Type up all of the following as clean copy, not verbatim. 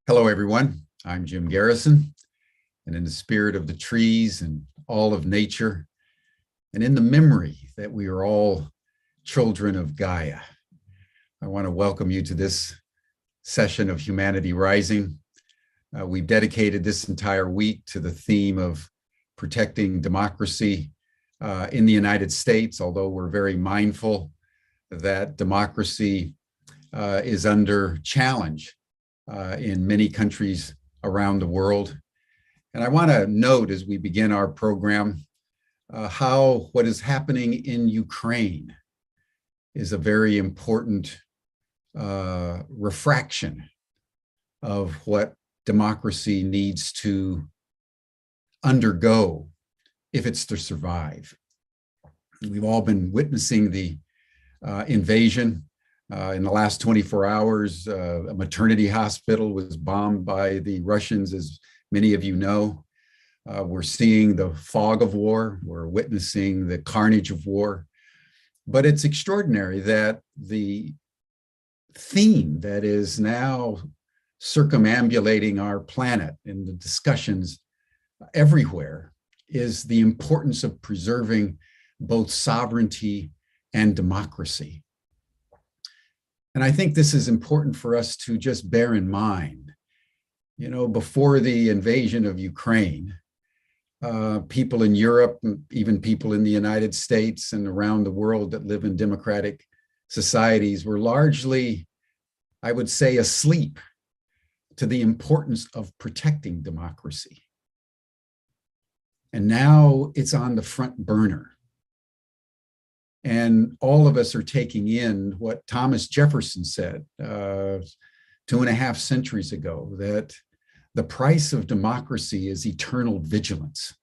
Hello, everyone. I'm Jim Garrison, and in the spirit of the trees and all of nature, and in the memory that we are all children of Gaia, I want to welcome you to this session of Humanity Rising. We've dedicated this entire week to the theme of protecting democracy in the United States, although we're very mindful that democracy is under challenge in many countries around the world. And I want to note as we begin our program how what is happening in Ukraine is a very important refraction of what democracy needs to undergo if it's to survive. We've all been witnessing the invasion. In the last 24 hours, a maternity hospital was bombed by the Russians, as many of you know. We're seeing the fog of war. We're witnessing the carnage of war. But it's extraordinary that the theme that is now circumambulating our planet in the discussions everywhere is the importance of preserving both sovereignty and democracy. And I think this is important for us to just bear in mind. You know, before the invasion of Ukraine, people in Europe, even people in the United States and around the world that live in democratic societies were largely, I would say, asleep to the importance of protecting democracy. And now it's on the front burner. And all of us are taking in what Thomas Jefferson said 2.5 centuries ago, that the price of democracy is eternal vigilance.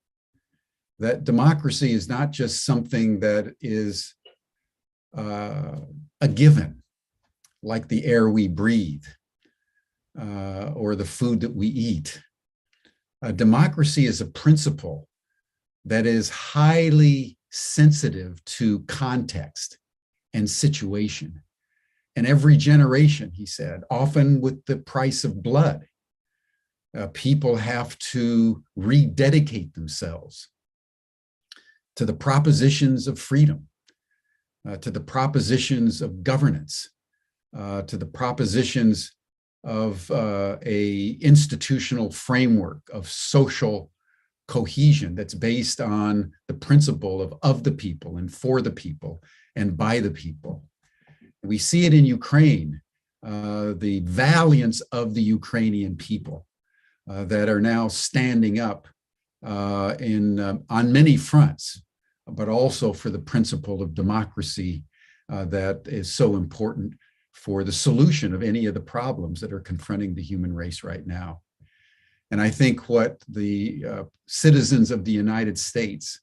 That democracy is not just something that is a given, like the air we breathe or the food that we eat. Democracy is a principle that is highly sensitive to context and situation. And every generation, he said, often with the price of blood, people have to rededicate themselves to the propositions of freedom, to the propositions of governance, to the propositions of a institutional framework of social cohesion that's based on the principle of the people and for the people and by the people. We see it in Ukraine, the valiance of the Ukrainian people that are now standing up on many fronts, but also for the principle of democracy that is so important for the solution of any of the problems that are confronting the human race right now. And I think what the citizens of the United States,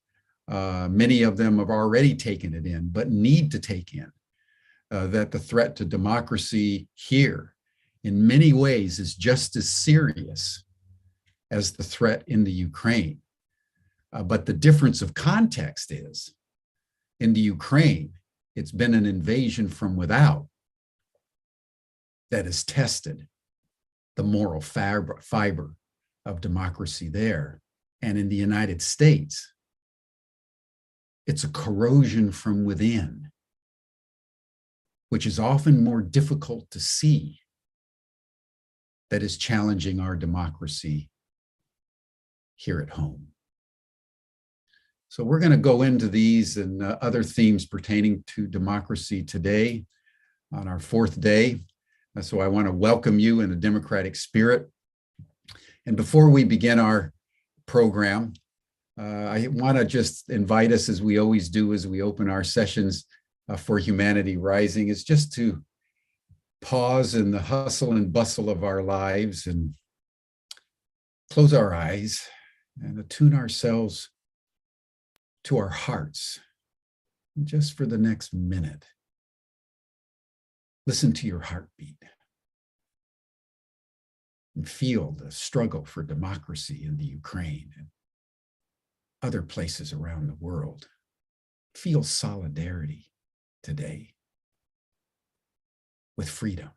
many of them have already taken it in, but need to take in, that the threat to democracy here in many ways is just as serious as the threat in the Ukraine. But the difference of context is, in the Ukraine, it's been an invasion from without that has tested the moral fiber of democracy there. And in the United States, it's a corrosion from within, which is often more difficult to see, that is challenging our democracy here at home. So we're going to go into these and other themes pertaining to democracy today on our 4th day. So I want to welcome you in a democratic spirit. And before we begin our program, I want to just invite us, as we always do as we open our sessions for Humanity Rising, is just to pause in the hustle and bustle of our lives and close our eyes and attune ourselves to our hearts just for the next minute. Listen to your heartbeat and feel the struggle for democracy in the Ukraine and other places around the world. Feel solidarity today with freedom.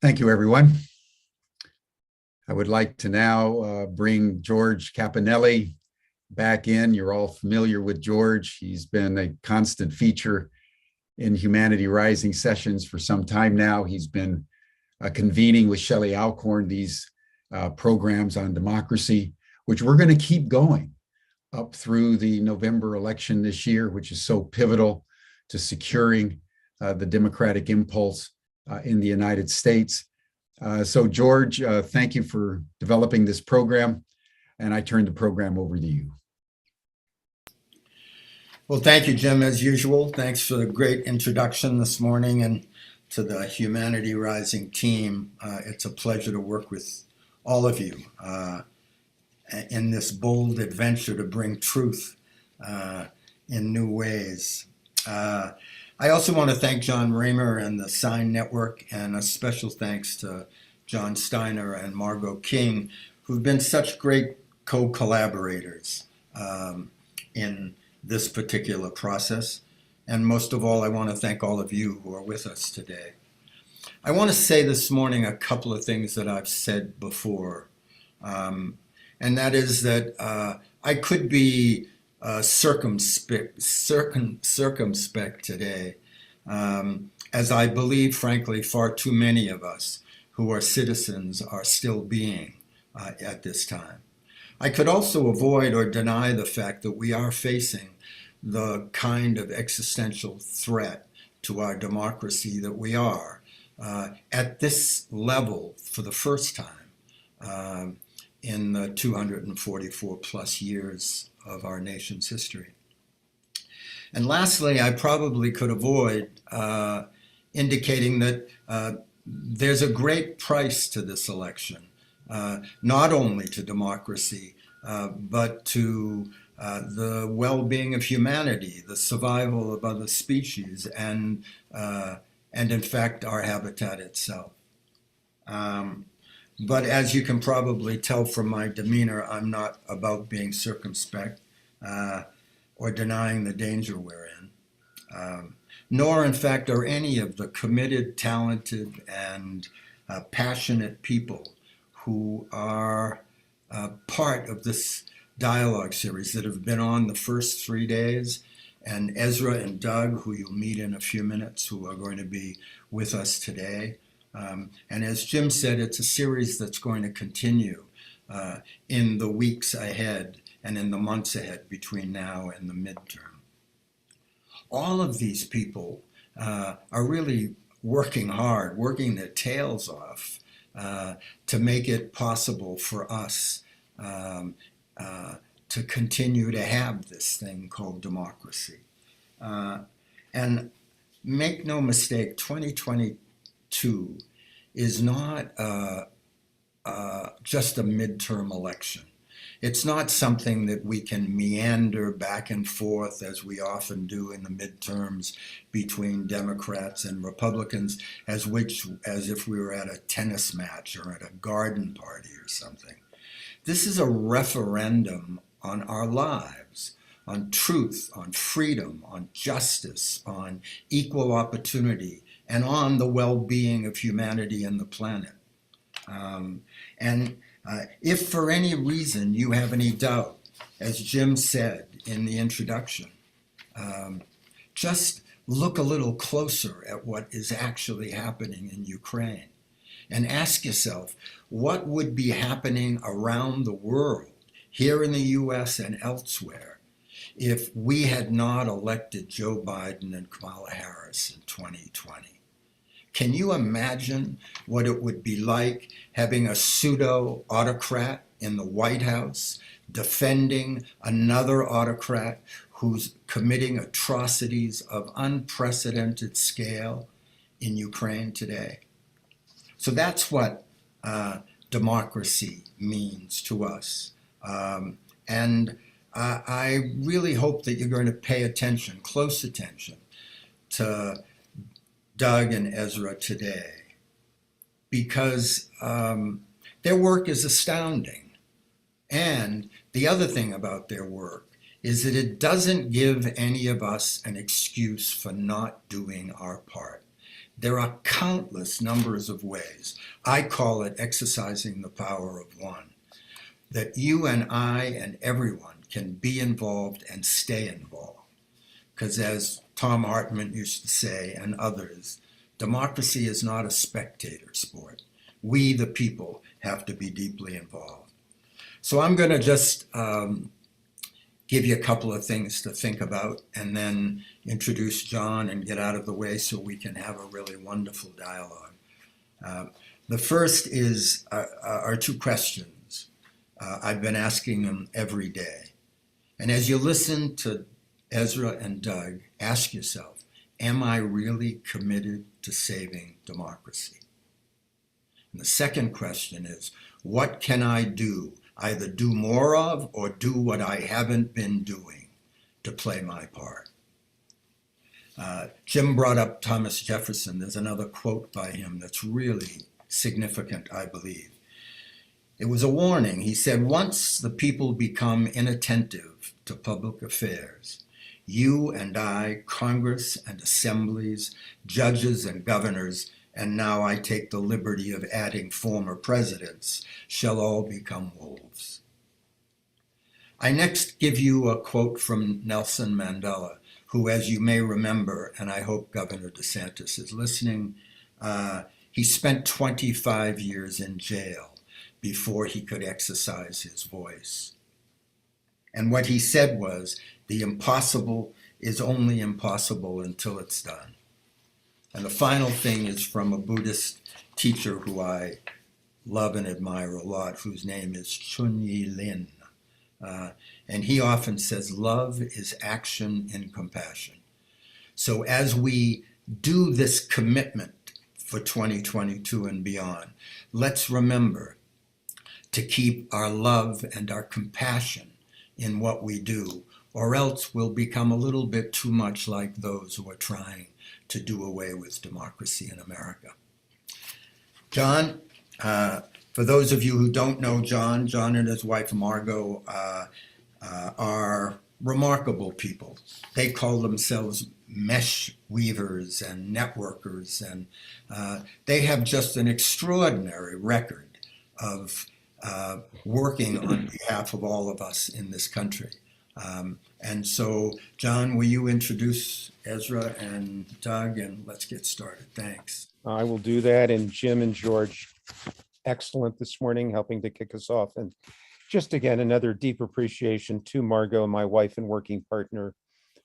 Thank you, everyone. I would like to now bring George Cappannelli back in. You're all familiar with George. He's been a constant feature in Humanity Rising sessions for some time now. He's been convening with Shelly Alcorn these programs on democracy, which we're going to keep going up through the November election this year, which is so pivotal to securing the democratic impulse in the United States. So George, thank you for developing this program, and I turn the program over to you. Well, thank you, Jim, as usual. Thanks for the great introduction this morning, and to the Humanity Rising team. It's a pleasure to work with all of you in this bold adventure to bring truth in new ways. I also want to thank John Raymer and the Sign Network, and a special thanks to John Steiner and Margot King, who've been such great co-collaborators in this particular process. And most of all, I want to thank all of you who are with us today. I want to say this morning a couple of things that I've said before, and that is that I could be circumspect today, as I believe, frankly, far too many of us who are citizens are still being at this time. I could also avoid or deny the fact that we are facing the kind of existential threat to our democracy that we are at this level for the first time in the 244 plus years of our nation's history. And lastly, I probably could avoid indicating that there's a great price to this election, not only to democracy, but to the well-being of humanity, the survival of other species, and in fact, our habitat itself. But as you can probably tell from my demeanor, I'm not about being circumspect or denying the danger we're in. Nor, in fact, are any of the committed, talented, and passionate people who are part of this dialogue series that have been on the first 3 days, and Ezra and Doug, who you'll meet in a few minutes, who are going to be with us today. And as Jim said, it's a series that's going to continue in the weeks ahead and in the months ahead between now and the midterm. All of these people are really working hard, working their tails off to make it possible for us to continue to have this thing called democracy. And make no mistake, 2022 is not just a midterm election. It's not something that we can meander back and forth as we often do in the midterms between Democrats and Republicans, as if we were at a tennis match or at a garden party or something. This is a referendum on our lives, on truth, on freedom, on justice, on equal opportunity, and on the well-being of humanity and the planet. If for any reason you have any doubt, as Jim said in the introduction, just look a little closer at what is actually happening in Ukraine and ask yourself, what would be happening around the world, here in the US and elsewhere, if we had not elected Joe Biden and Kamala Harris in 2020? Can you imagine what it would be like having a pseudo-autocrat in the White House defending another autocrat who's committing atrocities of unprecedented scale in Ukraine today? So that's what democracy means to us. And I really hope that you're going to pay attention, close attention, to Doug and Ezra today, because their work is astounding. And the other thing about their work is that it doesn't give any of us an excuse for not doing our part. There are countless numbers of ways. I call it exercising the power of one, that you and I and everyone can be involved and stay involved. Because as Tom Hartman used to say, and others, democracy is not a spectator sport. We, the people, have to be deeply involved. So I'm going to just give you a couple of things to think about and then introduce John and get out of the way so we can have a really wonderful dialogue. The first is are two questions. I've been asking them every day. And as you listen to Ezra and Doug, ask yourself, am I really committed to saving democracy? And the second question is, what can I do, either do more of or do what I haven't been doing to play my part? Jim brought up Thomas Jefferson. There's another quote by him that's really significant, I believe. It was a warning. He said, once the people become inattentive to public affairs, you and I, Congress and assemblies, judges and governors, and now I take the liberty of adding former presidents, shall all become wolves. I next give you a quote from Nelson Mandela, who, as you may remember, and I hope Governor DeSantis is listening, he spent 25 years in jail before he could exercise his voice. And what he said was, the impossible is only impossible until it's done. And the final thing is from a Buddhist teacher who I love and admire a lot, whose name is Chunyi Lin. And he often says, love is action in compassion. So as we do this commitment for 2022 and beyond, let's remember to keep our love and our compassion in what we do, or else we'll become a little bit too much like those who are trying to do away with democracy in America. John, for those of you who don't know John and his wife Margot are remarkable people. They call themselves mesh weavers and networkers, and they have just an extraordinary record of working on behalf of all of us in this country. And so, John, will you introduce Ezra and Doug, and let's get started. Thanks. I will do that. And Jim and George, excellent this morning, helping to kick us off. And just again, another deep appreciation to Margot, my wife and working partner,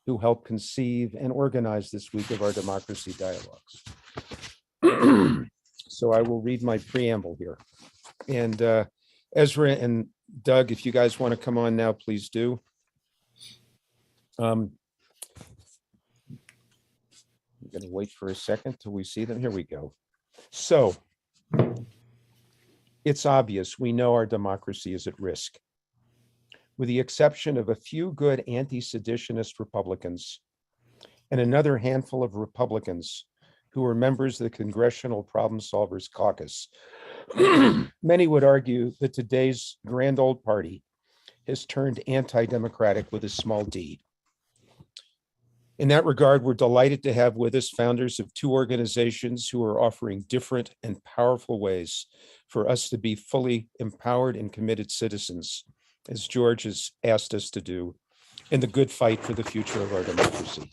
who helped conceive and organize this week of our democracy dialogues. So I will read my preamble here. And Ezra and Doug, if you guys want to come on now, please do. I'm going to wait for a second till we see them. Here we go. So it's obvious we know our democracy is at risk. With the exception of a few good anti-seditionist Republicans and another handful of Republicans who are members of the Congressional Problem Solvers Caucus, many would argue that today's grand old party has turned anti-democratic with a small d. In that regard, we're delighted to have with us founders of two organizations who are offering different and powerful ways for us to be fully empowered and committed citizens, as George has asked us to do, in the good fight for the future of our democracy.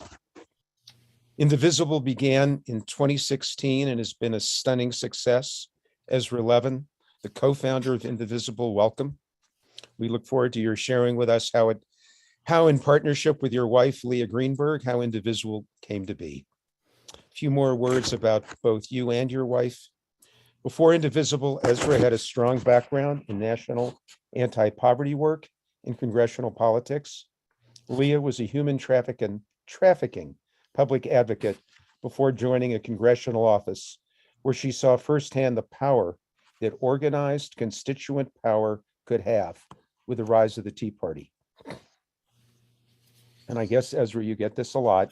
Indivisible began in 2016 and has been a stunning success. Ezra Levin, the co-founder of Indivisible, welcome. We look forward to your sharing with us how in partnership with your wife, Leah Greenberg, how Indivisible came to be. A few more words about both you and your wife. Before Indivisible, Ezra had a strong background in national anti-poverty work in congressional politics. Leah was a human trafficking public advocate before joining a congressional office where she saw firsthand the power that organized constituent power could have with the rise of the Tea Party. And I guess, Ezra, you get this a lot.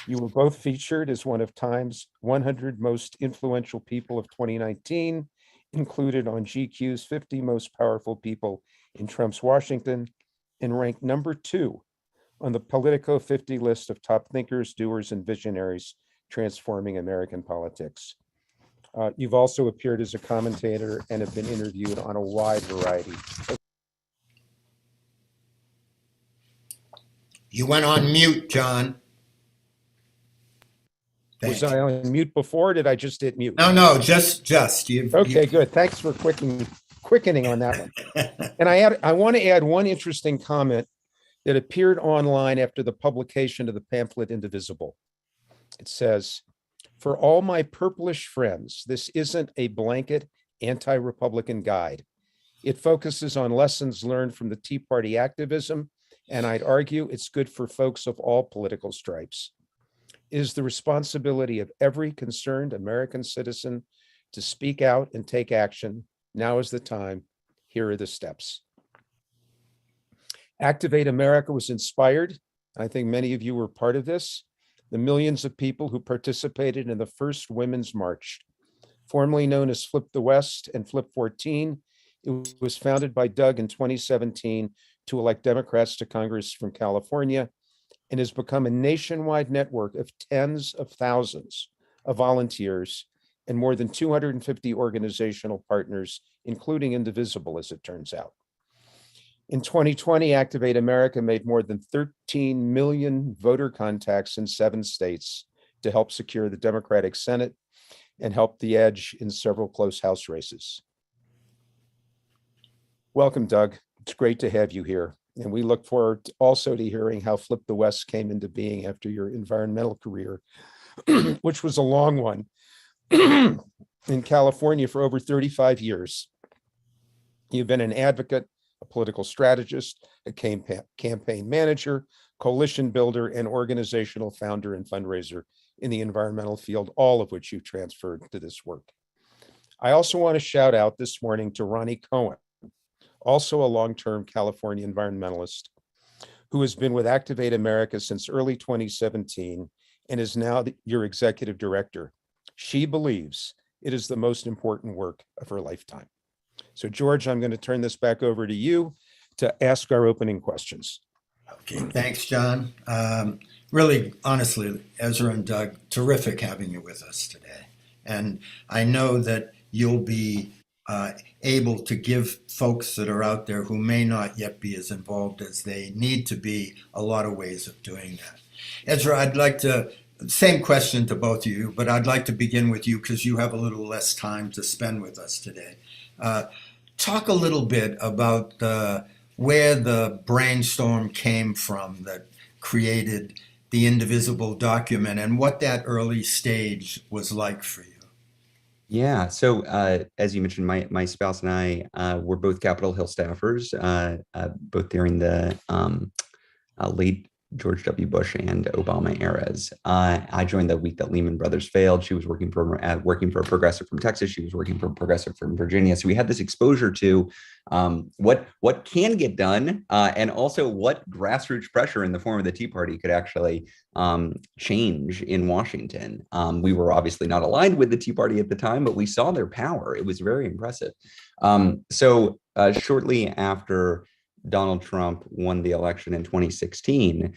You were both featured as one of Time's 100 most influential people of 2019, included on GQ's 50 most powerful people in Trump's Washington, and ranked number 2 on the Politico 50 list of top thinkers, doers, and visionaries transforming American politics. You've also appeared as a commentator and have been interviewed on a wide variety. You went on mute, John. Was I on mute before? Or did I just hit mute? No, just. Okay, good. Thanks for quickening on that one. And I want to add one interesting comment that appeared online after the publication of the pamphlet Indivisible. It says, "For all my purplish friends, this isn't a blanket anti-Republican guide. It focuses on lessons learned from the Tea Party activism, and I'd argue it's good for folks of all political stripes. It is the responsibility of every concerned American citizen to speak out and take action. Now is the time. Here are the steps." Activate America was inspired. I think many of you were part of this. The millions of people who participated in the first Women's March, formerly known as Flip the West and Flip 14. It was founded by Doug in 2017 to elect Democrats to Congress from California, and has become a nationwide network of tens of thousands of volunteers and more than 250 organizational partners, including Indivisible, as it turns out. In 2020, Activate America made more than 13 million voter contacts in 7 states to help secure the Democratic Senate and help the edge in several close House races. Welcome, Doug. It's great to have you here. And we look forward also to hearing how Flip the West came into being after your environmental career, which was a long one, in California for over 35 years. You've been an advocate, a political strategist, a campaign manager, coalition builder, and organizational founder and fundraiser in the environmental field, all of which you've transferred to this work. I also want to shout out this morning to Ronnie Cohen, also a long-term California environmentalist, who has been with Activate America since early 2017 and is now your executive director. She believes it is the most important work of her lifetime. So, George, I'm going to turn this back over to you to ask our opening questions. Okay, thanks, John. Really, honestly, Ezra and Doug, terrific having you with us today. And I know that you'll be able to give folks that are out there who may not yet be as involved as they need to be a lot of ways of doing that. Ezra, I'd like to, same question to both of you, but I'd like to begin with you because you have a little less time to spend with us today. Talk a little bit about where the brainstorm came from that created the Indivisible document and what that early stage was like for you. Yeah, so as you mentioned, my spouse and I were both Capitol Hill staffers, both during the late George W. Bush and Obama eras. I joined the week that Lehman Brothers failed. She was working for a progressive from Texas. She was working for a progressive from Virginia. So we had this exposure to what can get done, and also what grassroots pressure in the form of the Tea Party could actually change in Washington. We were obviously not aligned with the Tea Party at the time, but we saw their power. It was very impressive. So shortly after Donald Trump won the election in 2016,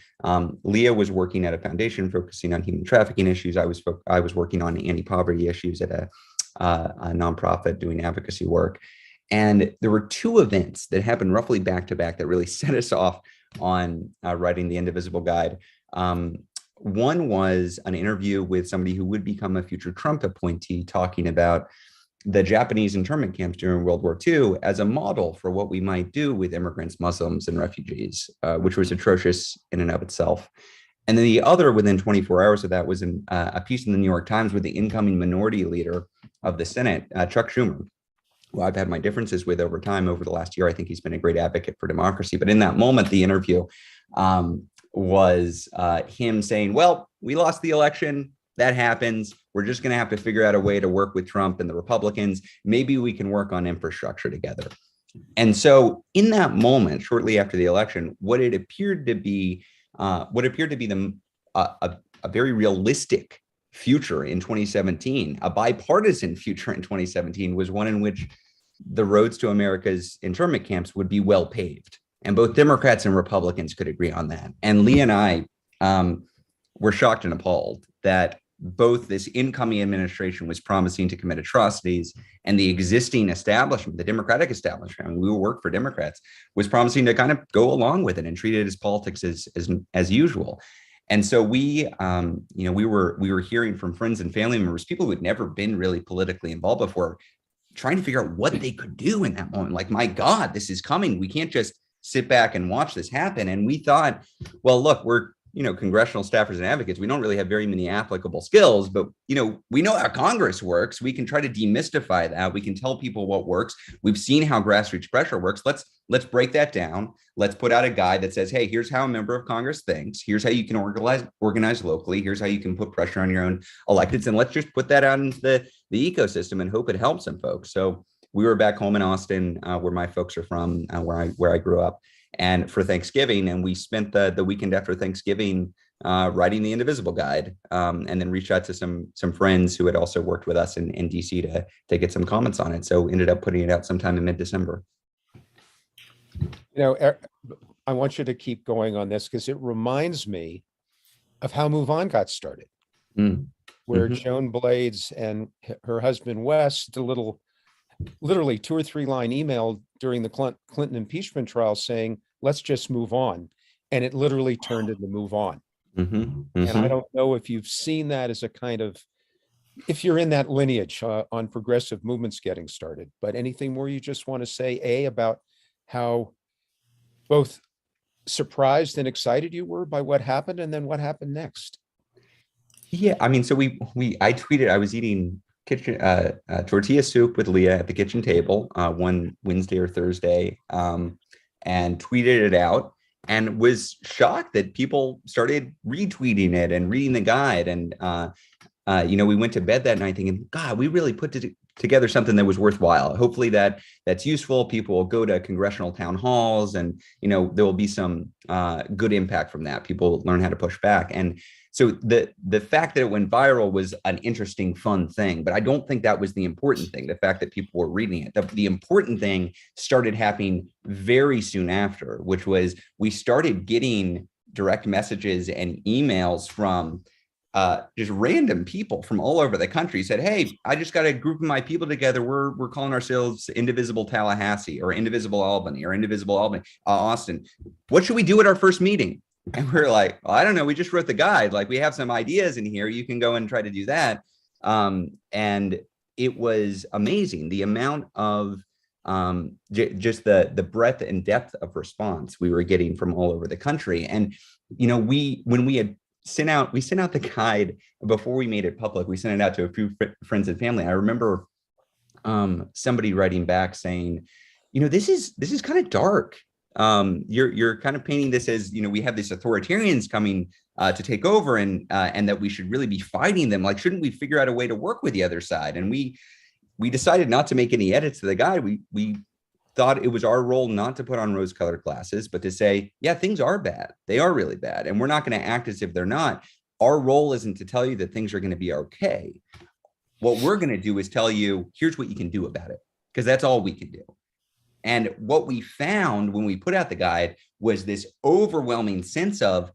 Leah was working at a foundation focusing on human trafficking issues. I was working on anti-poverty issues at a nonprofit doing advocacy work. And there were 2 events that happened roughly back to back that really set us off on writing the Indivisible Guide. One was an interview with somebody who would become a future Trump appointee talking about the Japanese internment camps during World War II as a model for what we might do with immigrants, Muslims, and refugees, which was atrocious in and of itself. And then the other, within 24 hours of that, was a piece in the New York Times with the incoming minority leader of the Senate, Chuck Schumer, who I've had my differences with over time. Over the last year, I think he's been a great advocate for democracy. But in that moment, the interview was him saying, well, we lost the election. That happens. We're just going to have to figure out a way to work with Trump and the Republicans. Maybe we can work on infrastructure together. And so in that moment, shortly after the election, what appeared to be a very realistic future in 2017, a bipartisan future in 2017, was one in which the roads to America's internment camps would be well paved. And both Democrats and Republicans could agree on that. And Lee and I were shocked and appalled that both this incoming administration was promising to commit atrocities, and the existing establishment, the Democratic establishment, I mean, we work for Democrats, was promising to kind of go along with it and treat it as politics as usual. And so we were hearing from friends and family members, people who had never been really politically involved before, trying to figure out what they could do in that moment. Like, my God, this is coming. We can't just sit back and watch this happen. And we thought, well, look, we're congressional staffers and advocates. We don't really have very many applicable skills, but we know how Congress works. We can try to demystify that. We can tell people what works. We've seen how grassroots pressure works. Let's break that down. Let's put out a guide that says, hey, here's how a member of Congress thinks. Here's how you can organize locally. Here's how you can put pressure on your own electeds. And let's just put that out into the ecosystem and hope it helps some folks. So we were back home in Austin, where my folks are from, where I grew up, and for Thanksgiving, and we spent the weekend after Thanksgiving writing the Indivisible Guide, and then reached out to some friends who had also worked with us in DC to get some comments on it. So ended up putting it out sometime in mid-December. I want you to keep going on this because it reminds me of how Move On got started, where Joan Blades and her husband Wes did a little, literally 2 or 3 line email during the Clinton impeachment trial saying, let's just move on. And it literally turned into Move On. And I don't know if you've seen that as a kind of, if you're in that lineage on progressive movements getting started, but anything more you just want to say, about how both surprised and excited you were by what happened, and then what happened next? Yeah, I mean, so I tweeted, I was eating tortilla soup with Leah at the kitchen table one Wednesday or Thursday, and tweeted it out, and was shocked that people started retweeting it and reading the guide. And we went to bed that night thinking, God, we really put together something that was worthwhile. Hopefully that's useful. People will go to congressional town halls, and there will be some good impact from that. People learn how to push back. And so the fact that it went viral was an interesting, fun thing, but I don't think that was the important thing, the fact that people were reading it. The important thing started happening very soon after, which was we started getting direct messages and emails from just random people from all over the country. Said, hey, I just got a group of my people together. We're calling ourselves Indivisible Tallahassee, or Indivisible Albany, or Indivisible Austin. What should we do at our first meeting? And we're like, well, I don't know. We just wrote the guide. Like, we have some ideas in here. You can go and try to do that. And it was amazing, the amount of just the breadth and depth of response we were getting from all over the country. And when we had sent out the guide before we made it public, we sent it out to a few friends and family. I remember somebody writing back saying, this is kind of dark. You're kind of painting this as, we have these authoritarians coming to take over, and that we should really be fighting them. Like, shouldn't we figure out a way to work with the other side? And we decided not to make any edits to the guide. We thought it was our role not to put on rose-colored glasses, but to say, yeah, things are bad. They are really bad. And we're not going to act as if they're not. Our role isn't to tell you that things are going to be okay. What we're going to do is tell you, here's what you can do about it, because that's all we can do. And what we found when we put out the guide was this overwhelming sense of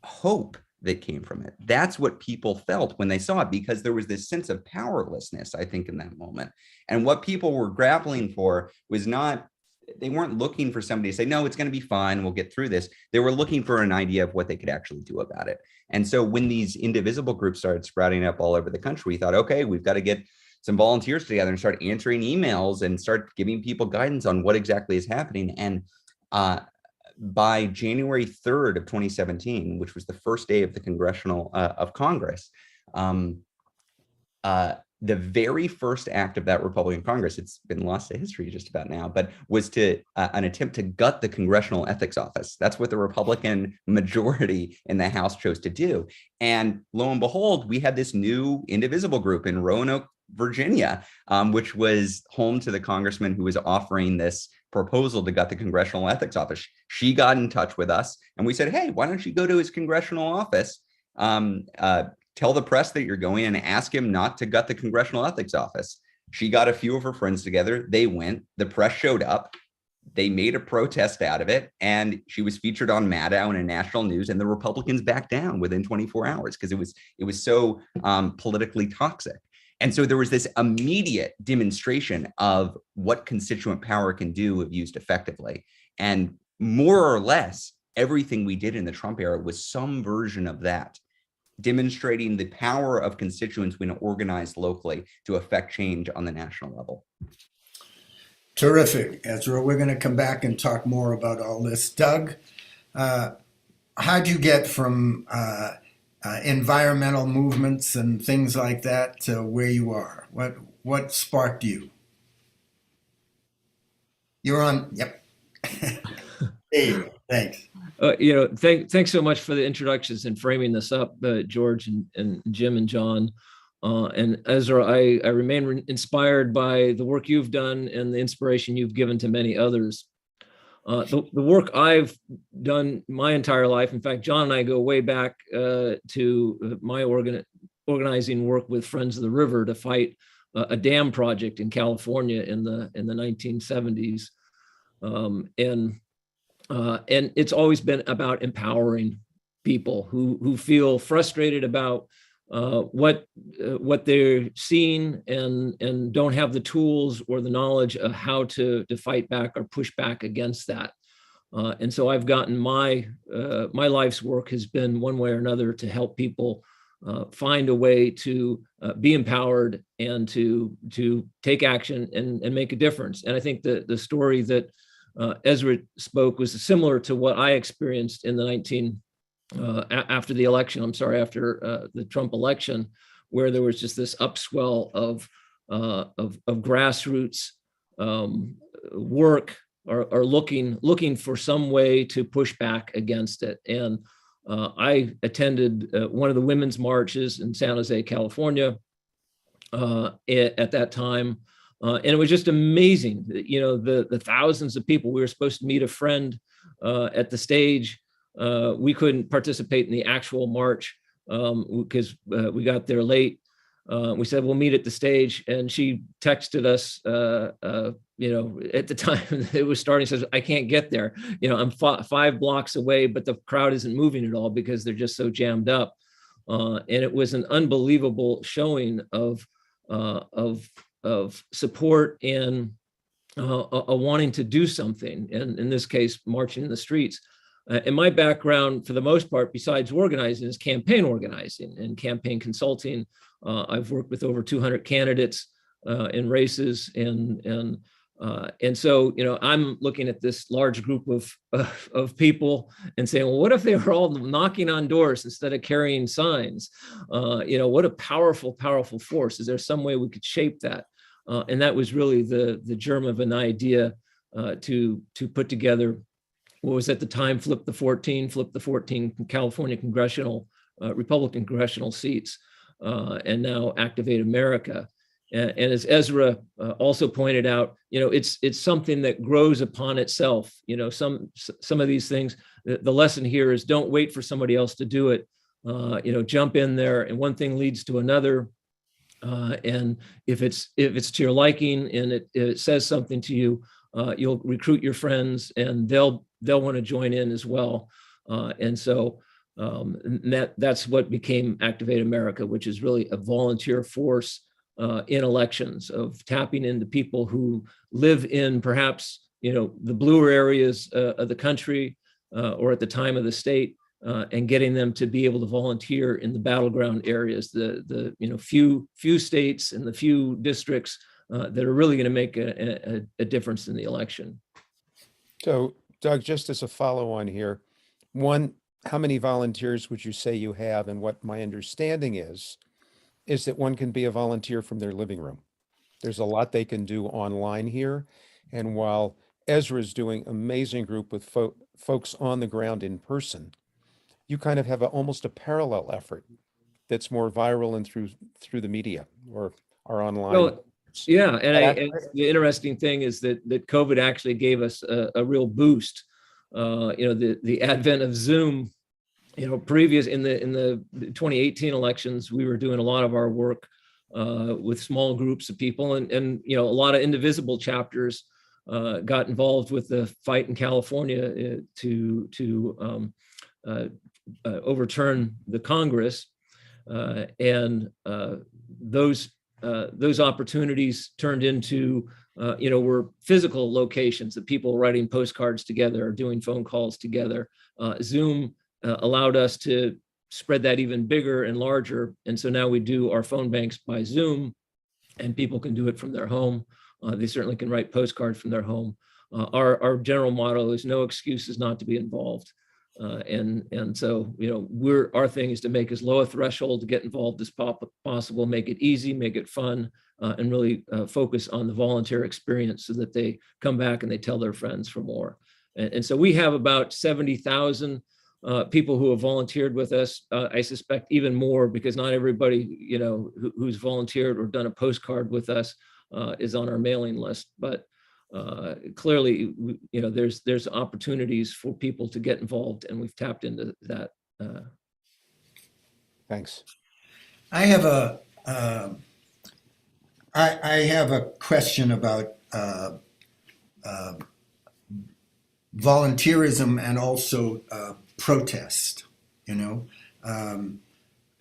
hope that came from it. That's what people felt when they saw it, because there was this sense of powerlessness, I think, in that moment. And what people were grappling for was not, they weren't looking for somebody to say, no, it's going to be fine, we'll get through this. They were looking for an idea of what they could actually do about it. And so when these Indivisible groups started sprouting up all over the country, we thought, okay, we've got to get some volunteers together and start answering emails and start giving people guidance on what exactly is happening. And by January 3rd of 2017, which was the first day of the of Congress, the very first act of that Republican Congress, it's been lost to history just about now, but was an attempt to gut the Congressional Ethics Office. That's what the Republican majority in the House chose to do. And lo and behold, we had this new Indivisible group in Roanoke, Virginia, which was home to the congressman who was offering this proposal to gut the Congressional Ethics Office. She got in touch with us, and we said, hey, why don't you go to his congressional office, tell the press that you're going, and ask him not to gut the Congressional Ethics Office. She got a few of her friends together. They went. The press showed up. they made a protest out of it, and she was featured on Maddow and in national news, and the Republicans backed down within 24 hours because it was so politically toxic. And so there was this immediate demonstration of what constituent power can do if used effectively. And more or less, everything we did in the Trump era was some version of that, demonstrating the power of constituents when organized locally to affect change on the national level. Terrific, Ezra. We're going to come back and talk more about all this. Doug, how'd you get from environmental movements and things like that to where you are? What sparked you? You're on. Yep. There you go. Thanks. Thanks so much for the introductions and framing this up, George and Jim and John. And Ezra, I remain inspired by the work you've done and the inspiration you've given to many others. The work I've done my entire life, in fact, John and I go way back to my organizing work with Friends of the River to fight a dam project in California in the 1970s. And it's always been about empowering people who feel frustrated about what they're seeing and don't have the tools or the knowledge of how to fight back or push back against that. And so I've gotten my life's work has been one way or another to help people find a way to be empowered and to take action and make a difference. And I think the story that Ezra spoke was similar to what I experienced in the after the election, after the Trump election, where there was just this upswell of grassroots work or looking for some way to push back against it. And I attended one of the women's marches in San Jose, California at that time. And it was just amazing, the thousands of people. We were supposed to meet a friend at the stage. We couldn't participate in the actual march because we got there late. We said, we'll meet at the stage. And she texted us, at the time it was starting, says, I can't get there. I'm 5 blocks away, but the crowd isn't moving at all because they're just so jammed up. And it was an unbelievable showing of support and a wanting to do something. And in this case, marching in the streets. And my background, for the most part, besides organizing, is campaign organizing and campaign consulting. I've worked with over 200 candidates in races, and so I'm looking at this large group of people and saying, well, what if they were all knocking on doors instead of carrying signs? What a powerful force. Is there some way we could shape that? And that was really the germ of an idea to put together what was at the time Flip the 14 California Republican congressional seats, and now Activate America. And as Ezra also pointed out, it's something that grows upon itself. Some of these things, the lesson here is don't wait for somebody else to do it. Jump in there, and one thing leads to another. And if it's to your liking and it says something to you, you'll recruit your friends, and they'll want to join in as well. And so that's what became Activate America, which is really a volunteer force in elections, of tapping into people who live in perhaps the bluer areas of the country or at the time of the state, and getting them to be able to volunteer in the battleground areas, the few states and the few districts that are really going to make a difference in the election. So, Doug, just as a follow-on here, one, how many volunteers would you say you have? And what my understanding is that one can be a volunteer from their living room. There's a lot they can do online here. And while Ezra is doing amazing group with folks on the ground in person, you kind of have almost a parallel effort that's more viral and through the media or online. Well, yeah, and the interesting thing is that COVID actually gave us a real boost. The advent of Zoom. Previous in the 2018 elections, we were doing a lot of our work with small groups of people and a lot of indivisible chapters got involved with the fight in California to overturn the Congress, and those opportunities turned into were physical locations that people writing postcards together or doing phone calls together. Zoom allowed us to spread that even bigger and larger, and so now we do our phone banks by Zoom, and people can do it from their home. They certainly can write postcards from their home. Our general motto is no excuses not to be involved. And so, our thing is to make as low a threshold to get involved as possible, make it easy, make it fun, and really focus on the volunteer experience so that they come back and they tell their friends for more. And so we have about 70,000 people who have volunteered with us. I suspect even more, because not everybody, who's volunteered or done a postcard with us is on our mailing list. But clearly, there's opportunities for people to get involved, and we've tapped into that. Thanks. I have a question about volunteerism and also protest.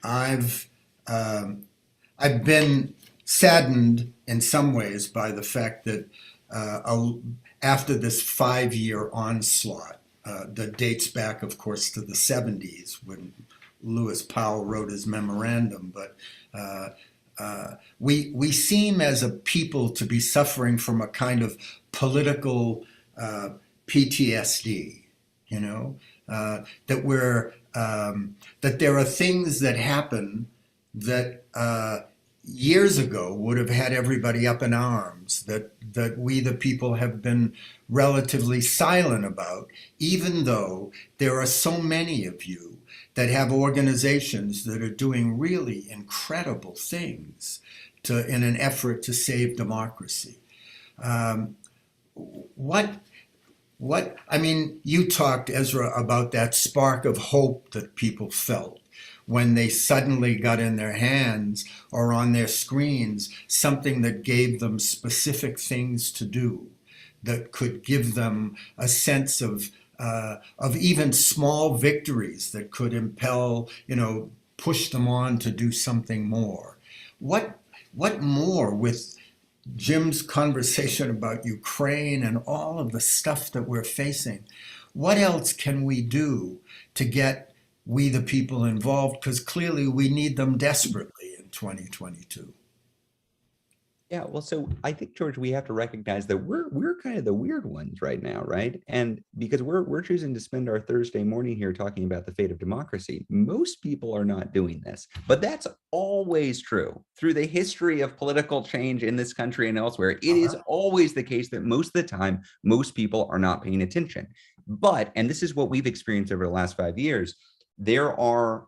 I've been saddened in some ways by the fact that after this 5-year onslaught that dates back, of course, to the 70s when Lewis Powell wrote his memorandum, but we seem as a people to be suffering from a kind of political PTSD, that we're that there are things that happen that years ago would have had everybody up in arms, that we the people have been relatively silent about, even though there are so many of you that have organizations that are doing really incredible things in an effort to save democracy. You talked, Ezra, about that spark of hope that people felt when they suddenly got in their hands or on their screens something that gave them specific things to do, that could give them a sense of even small victories that could impel, push them on to do something more. What more, with Jim's conversation about Ukraine and all of the stuff that we're facing, what else can we do to get we the people involved? Because clearly we need them desperately in 2022. Yeah, well, so I think, George, we have to recognize that we're kind of the weird ones right now, right? And because we're choosing to spend our Thursday morning here talking about the fate of democracy. Most people are not doing this, but that's always true through the history of political change in this country and elsewhere. It is always the case that most of the time, most people are not paying attention. But, and this is what we've experienced over the last 5 years, there are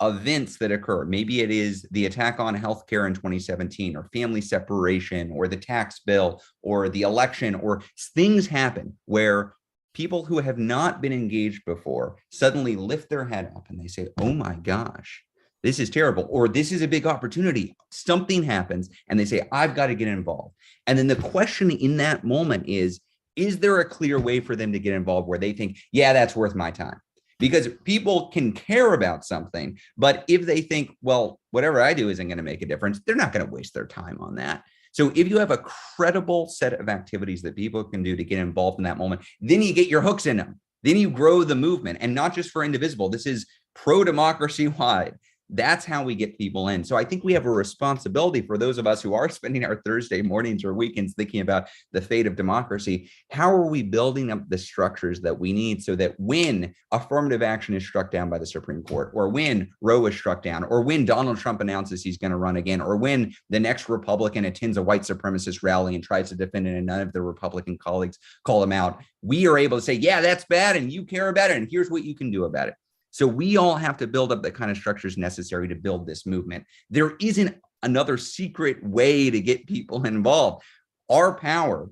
events that occur. Maybe it is the attack on healthcare in 2017, or family separation, or the tax bill, or the election, or things happen where people who have not been engaged before suddenly lift their head up and they say, oh my gosh, this is terrible, or this is a big opportunity. Something happens and they say, I've got to get involved. And then the question in that moment is there a clear way for them to get involved where they think, yeah, that's worth my time? Because people can care about something, but if they think, well, whatever I do isn't going to make a difference, they're not going to waste their time on that. So if you have a credible set of activities that people can do to get involved in that moment, then you get your hooks in them. Then you grow the movement, and not just for Indivisible. This is pro-democracy wide. That's how we get people in. So I think we have a responsibility for those of us who are spending our Thursday mornings or weekends thinking about the fate of democracy. How are we building up the structures that we need so that when affirmative action is struck down by the Supreme Court, or when Roe is struck down, or when Donald Trump announces he's going to run again, or when the next Republican attends a white supremacist rally and tries to defend it and none of their Republican colleagues call him out, we are able to say, yeah, that's bad and you care about it and here's what you can do about it. So we all have to build up the kind of structures necessary to build this movement. There isn't another secret way to get people involved. Our power,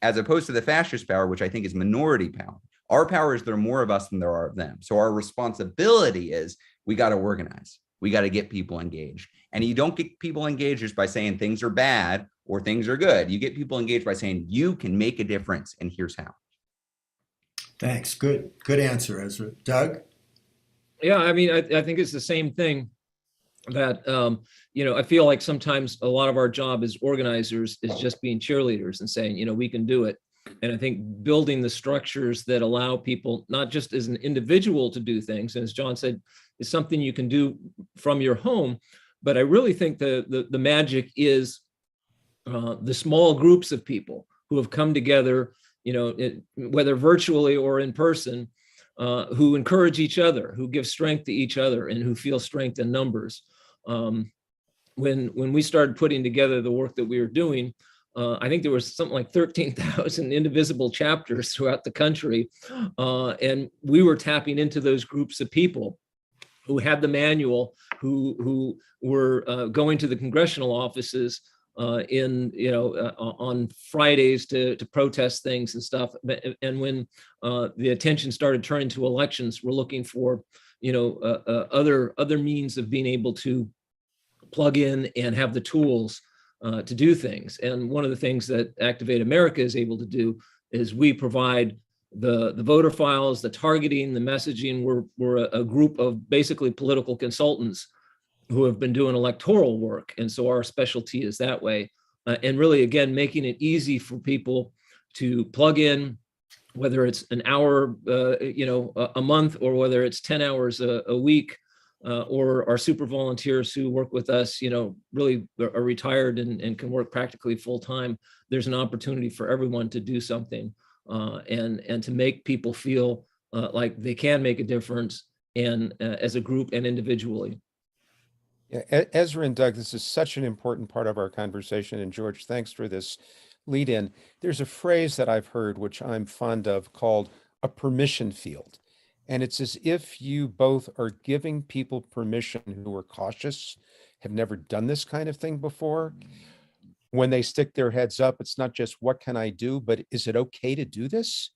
as opposed to the fascist power, which I think is minority power, our power is there are more of us than there are of them. So our responsibility is we got to organize. We got to get people engaged. And you don't get people engaged just by saying things are bad or things are good. You get people engaged by saying you can make a difference, and here's how. Thanks. Good answer, Ezra. Doug? Yeah, I mean, I think it's the same thing that, I feel like sometimes a lot of our job as organizers is just being cheerleaders and saying, we can do it. And I think building the structures that allow people, not just as an individual to do things, and as John said, is something you can do from your home. But I really think the magic is the small groups of people who have come together, whether virtually or in person, who encourage each other, who give strength to each other, and who feel strength in numbers. When we started putting together the work that we were doing, I think there was something like 13,000 indivisible chapters throughout the country. And we were tapping into those groups of people who had the manual, who were going to the congressional offices on Fridays to protest things and stuff. And when the attention started turning to elections, we're looking for, other means of being able to plug in and have the tools to do things. And one of the things that Activate America is able to do is we provide the voter files, the targeting, the messaging. We're a group of basically political consultants who have been doing electoral work. And so our specialty is that way. And really, again, making it easy for people to plug in, whether it's an hour, a month, or whether it's 10 hours a week, or our super volunteers who work with us, really are retired and can work practically full time. There's an opportunity for everyone to do something and to make people feel like they can make a difference, and as a group and individually. Yeah, Ezra and Doug, this is such an important part of our conversation. And George, thanks for this lead in. There's a phrase that I've heard, which I'm fond of, called a permission field. And it's as if you both are giving people permission who are cautious, have never done this kind of thing before. When they stick their heads up, it's not just what can I do, but is it okay to do this?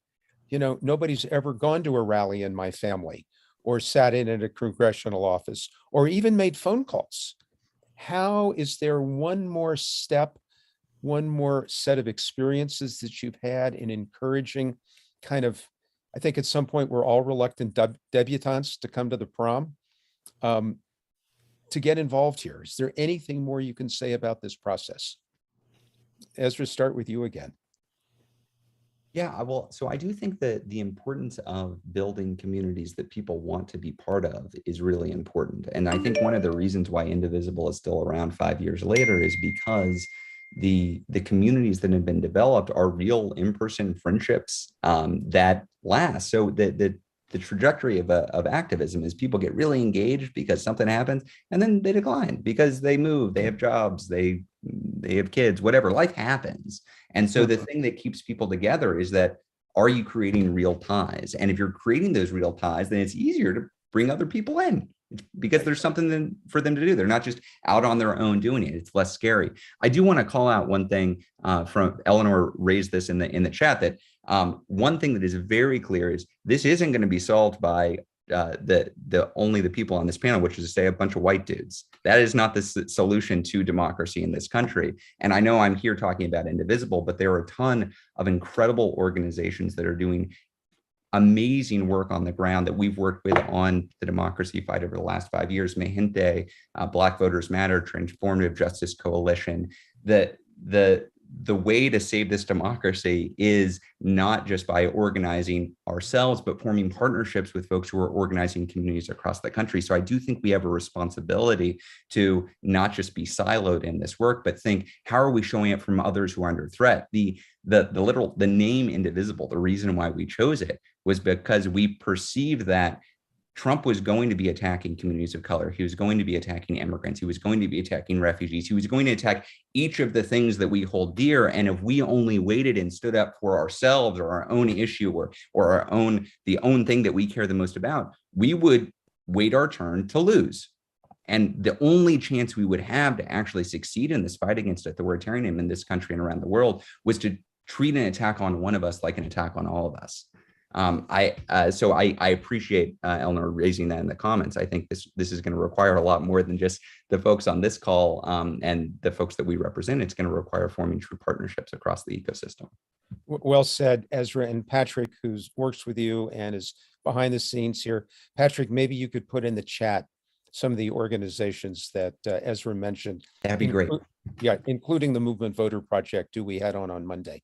Nobody's ever gone to a rally in my family, or sat in at a congressional office, or even made phone calls. How is there one more step, one more set of experiences that you've had in encouraging I think at some point we're all reluctant debutantes to come to the prom, to get involved here? Is there anything more you can say about this process? Ezra, start with you again. Yeah, well, so I do think that the importance of building communities that people want to be part of is really important. And I think one of the reasons why Indivisible is still around 5 years later is because the communities that have been developed are real in-person friendships that last. So the trajectory of activism is people get really engaged because something happens, and then they decline because they move, they have jobs, they have kids, whatever, life happens. And so the thing that keeps people together is that, are you creating real ties? And if you're creating those real ties, then it's easier to bring other people in because there's something for them to do. They're not just out on their own doing it. It's less scary. I do want to call out one thing from Eleanor raised this in the chat, that one thing that is very clear is this isn't going to be solved by only the people on this panel, which is to say a bunch of white dudes. That is not the solution to democracy in this country. And I know I'm here talking about Indivisible, but there are a ton of incredible organizations that are doing amazing work on the ground that we've worked with on the democracy fight over the last 5 years. Mahinte, Black Voters Matter, Transformative Justice Coalition. The way to save this democracy is not just by organizing ourselves, but forming partnerships with folks who are organizing communities across the country. So I do think we have a responsibility to not just be siloed in this work, but think, how are we showing up from others who are under threat? The name Indivisible, the reason why we chose it was because we perceived that Trump was going to be attacking communities of color. He was going to be attacking immigrants. He was going to be attacking refugees. He was going to attack each of the things that we hold dear. And if we only waited and stood up for ourselves or our own issue or the own thing that we care the most about, we would wait our turn to lose. And the only chance we would have to actually succeed in this fight against authoritarianism in this country and around the world was to treat an attack on one of us like an attack on all of us. So I appreciate Eleanor raising that in the comments. I think this is going to require a lot more than just the folks on this call and the folks that we represent. It's going to require forming true partnerships across the ecosystem. Well said, Ezra. And Patrick, who works with you and is behind the scenes here. Patrick, maybe you could put in the chat some of the organizations that Ezra mentioned. That'd be great. Yeah, including the Movement Voter Project, who we had on Monday.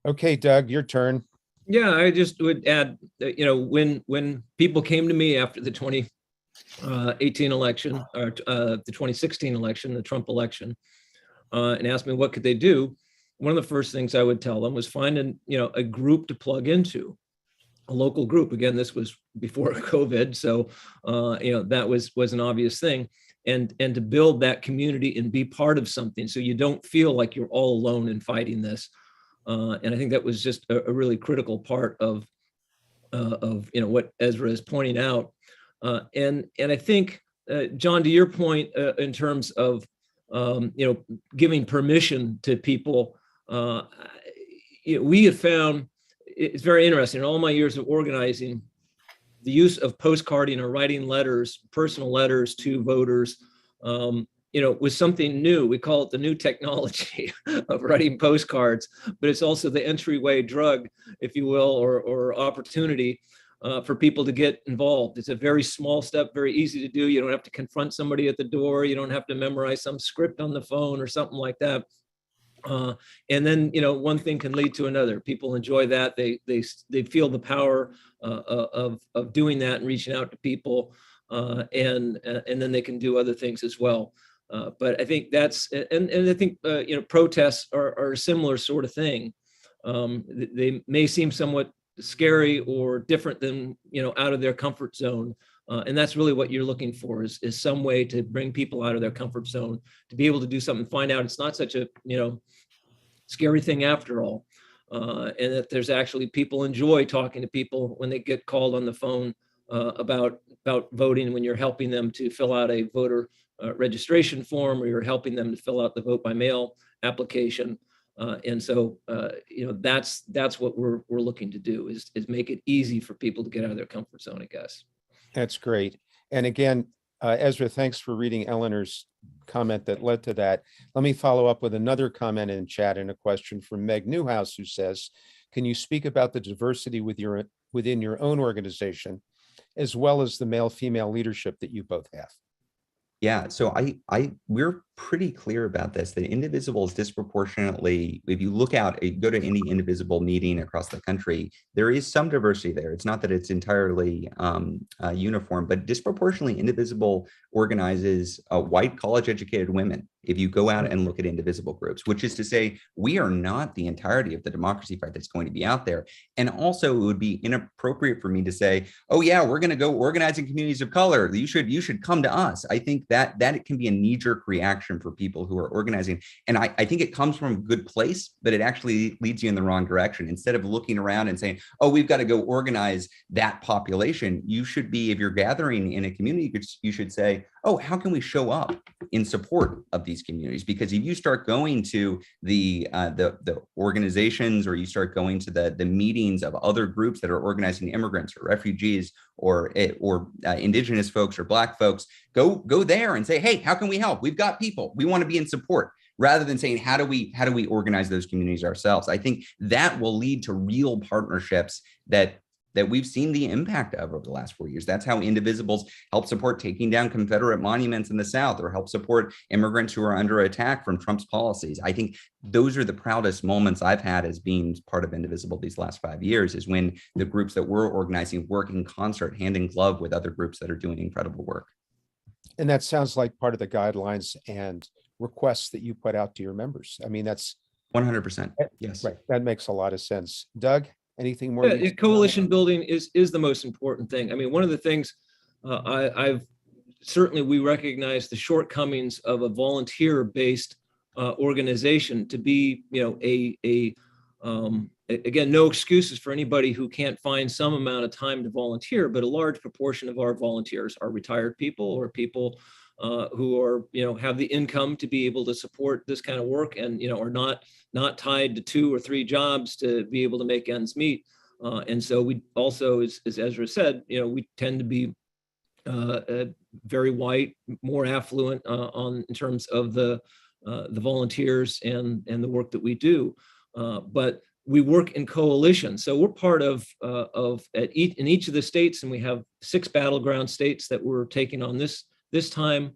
Okay, Doug, your turn. Yeah, I just would add that, when people came to me after the 2018 election, or the 2016 election, the Trump election, and asked me what could they do, one of the first things I would tell them was find a group to plug into, a local group. Again, this was before COVID, so that was an obvious thing, and to build that community and be part of something, so you don't feel like you're all alone in fighting this. And I think that was just a really critical part of what Ezra is pointing out. And I think, John, to your point, in terms of giving permission to people, we have found it's very interesting in all my years of organizing, the use of postcarding or writing letters, personal letters to voters, was something new. We call it the new technology of writing postcards, but it's also the entryway drug, if you will, or opportunity for people to get involved. It's a very small step, very easy to do. You don't have to confront somebody at the door. You don't have to memorize some script on the phone or something like that. And then, one thing can lead to another. People enjoy that. They feel the power of doing that and reaching out to people, and then they can do other things as well. But I think that's, and I think, protests are a similar sort of thing. They may seem somewhat scary or different than, out of their comfort zone. And that's really what you're looking for is some way to bring people out of their comfort zone, to be able to do something, find out it's not such a, scary thing after all. And that there's actually people enjoy talking to people when they get called on the phone about voting, when you're helping them to fill out a voter registration form, or you're helping them to fill out the vote by mail application. And so, that's what we're looking to do is make it easy for people to get out of their comfort zone, I guess. That's great. And again, Ezra, thanks for reading Eleanor's comment that led to that. Let me follow up with another comment in chat and a question from Meg Newhouse, who says, can you speak about the diversity within your own organization, as well as the male-female leadership that you both have? Yeah, so we're pretty clear about this, that Indivisible is disproportionately, if you look out, go to any Indivisible meeting across the country, there is some diversity there. It's not that it's entirely uniform, but disproportionately Indivisible organizes white college-educated women. If you go out and look at Indivisible groups, which is to say, we are not the entirety of the democracy fight that's going to be out there. And also, it would be inappropriate for me to say, oh yeah, we're going to go organize in communities of color. You should come to us. I think that it can be a knee-jerk reaction for people who are organizing. And I think it comes from a good place, but it actually leads you in the wrong direction. Instead of looking around and saying, oh, we've got to go organize that population, you should be, if you're gathering in a community, you should say, oh, how can we show up in support of these communities? Because if you start going to the organizations, or you start going to the meetings of other groups that are organizing immigrants or refugees or indigenous folks or Black folks, go there and say, hey, how can we help? We've got people. We want to be in support. Rather than saying, how do we organize those communities ourselves? I think that will lead to real partnerships that we've seen the impact of over the last 4 years. That's how Indivisibles help support taking down Confederate monuments in the South, or help support immigrants who are under attack from Trump's policies. I think those are the proudest moments I've had as being part of Indivisible these last 5 years, is when the groups that we're organizing work in concert, hand in glove with other groups that are doing incredible work. And that sounds like part of the guidelines and requests that you put out to your members. I mean, that's 100%. Yes. Right. That makes a lot of sense. Doug, anything more? Yeah, coalition building is the most important thing. I mean, one of the things we recognize the shortcomings of a volunteer-based organization to be, again, no excuses for anybody who can't find some amount of time to volunteer, but a large proportion of our volunteers are retired people, or people who are, have the income to be able to support this kind of work, and, are not tied to 2 or 3 jobs to be able to make ends meet. And so we also, as Ezra said, we tend to be very white, more affluent in terms of the volunteers and the work that we do. But we work in coalition. So we're part of in each of the states, and we have 6 battleground states that we're taking on this time.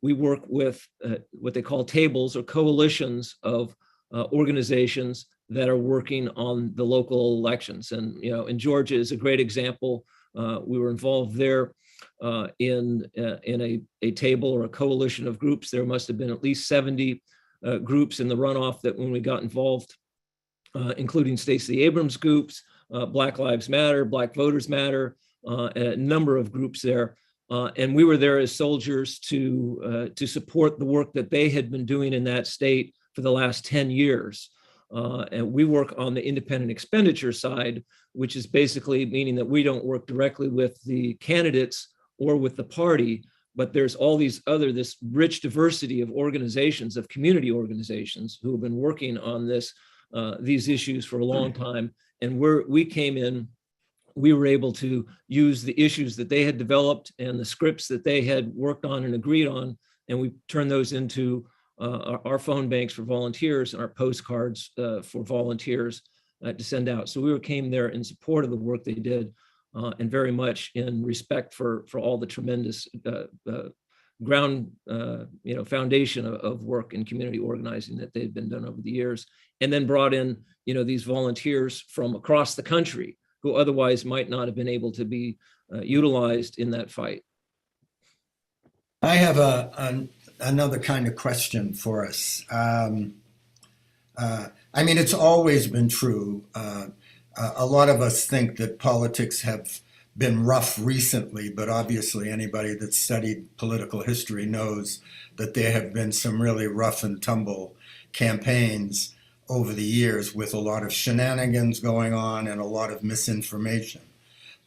We work with what they call tables or coalitions of organizations that are working on the local elections. And in Georgia is a great example. We were involved there in a table or a coalition of groups. There must have been at least 70 groups in the runoff that when we got involved, including Stacey Abrams groups, Black Lives Matter, Black Voters Matter, a number of groups there. And we were there as soldiers to support the work that they had been doing in that state for the last 10 years. And we work on the independent expenditure side, which is basically meaning that we don't work directly with the candidates or with the party, but there's all this rich diversity of organizations, of community organizations who have been working on these issues for a long time. And we came in, we were able to use the issues that they had developed and the scripts that they had worked on and agreed on, and we turned those into our phone banks for volunteers and our postcards for volunteers to send out. So we came there in support of the work they did, and very much in respect for all the tremendous ground, foundation of work in community organizing that they'd been done over the years, and then brought in, these volunteers from across the country who otherwise might not have been able to be utilized in that fight. I have another kind of question for us. It's always been true. A lot of us think that politics have been rough recently, but obviously anybody that's studied political history knows that there have been some really rough and tumble campaigns over the years with a lot of shenanigans going on and a lot of misinformation.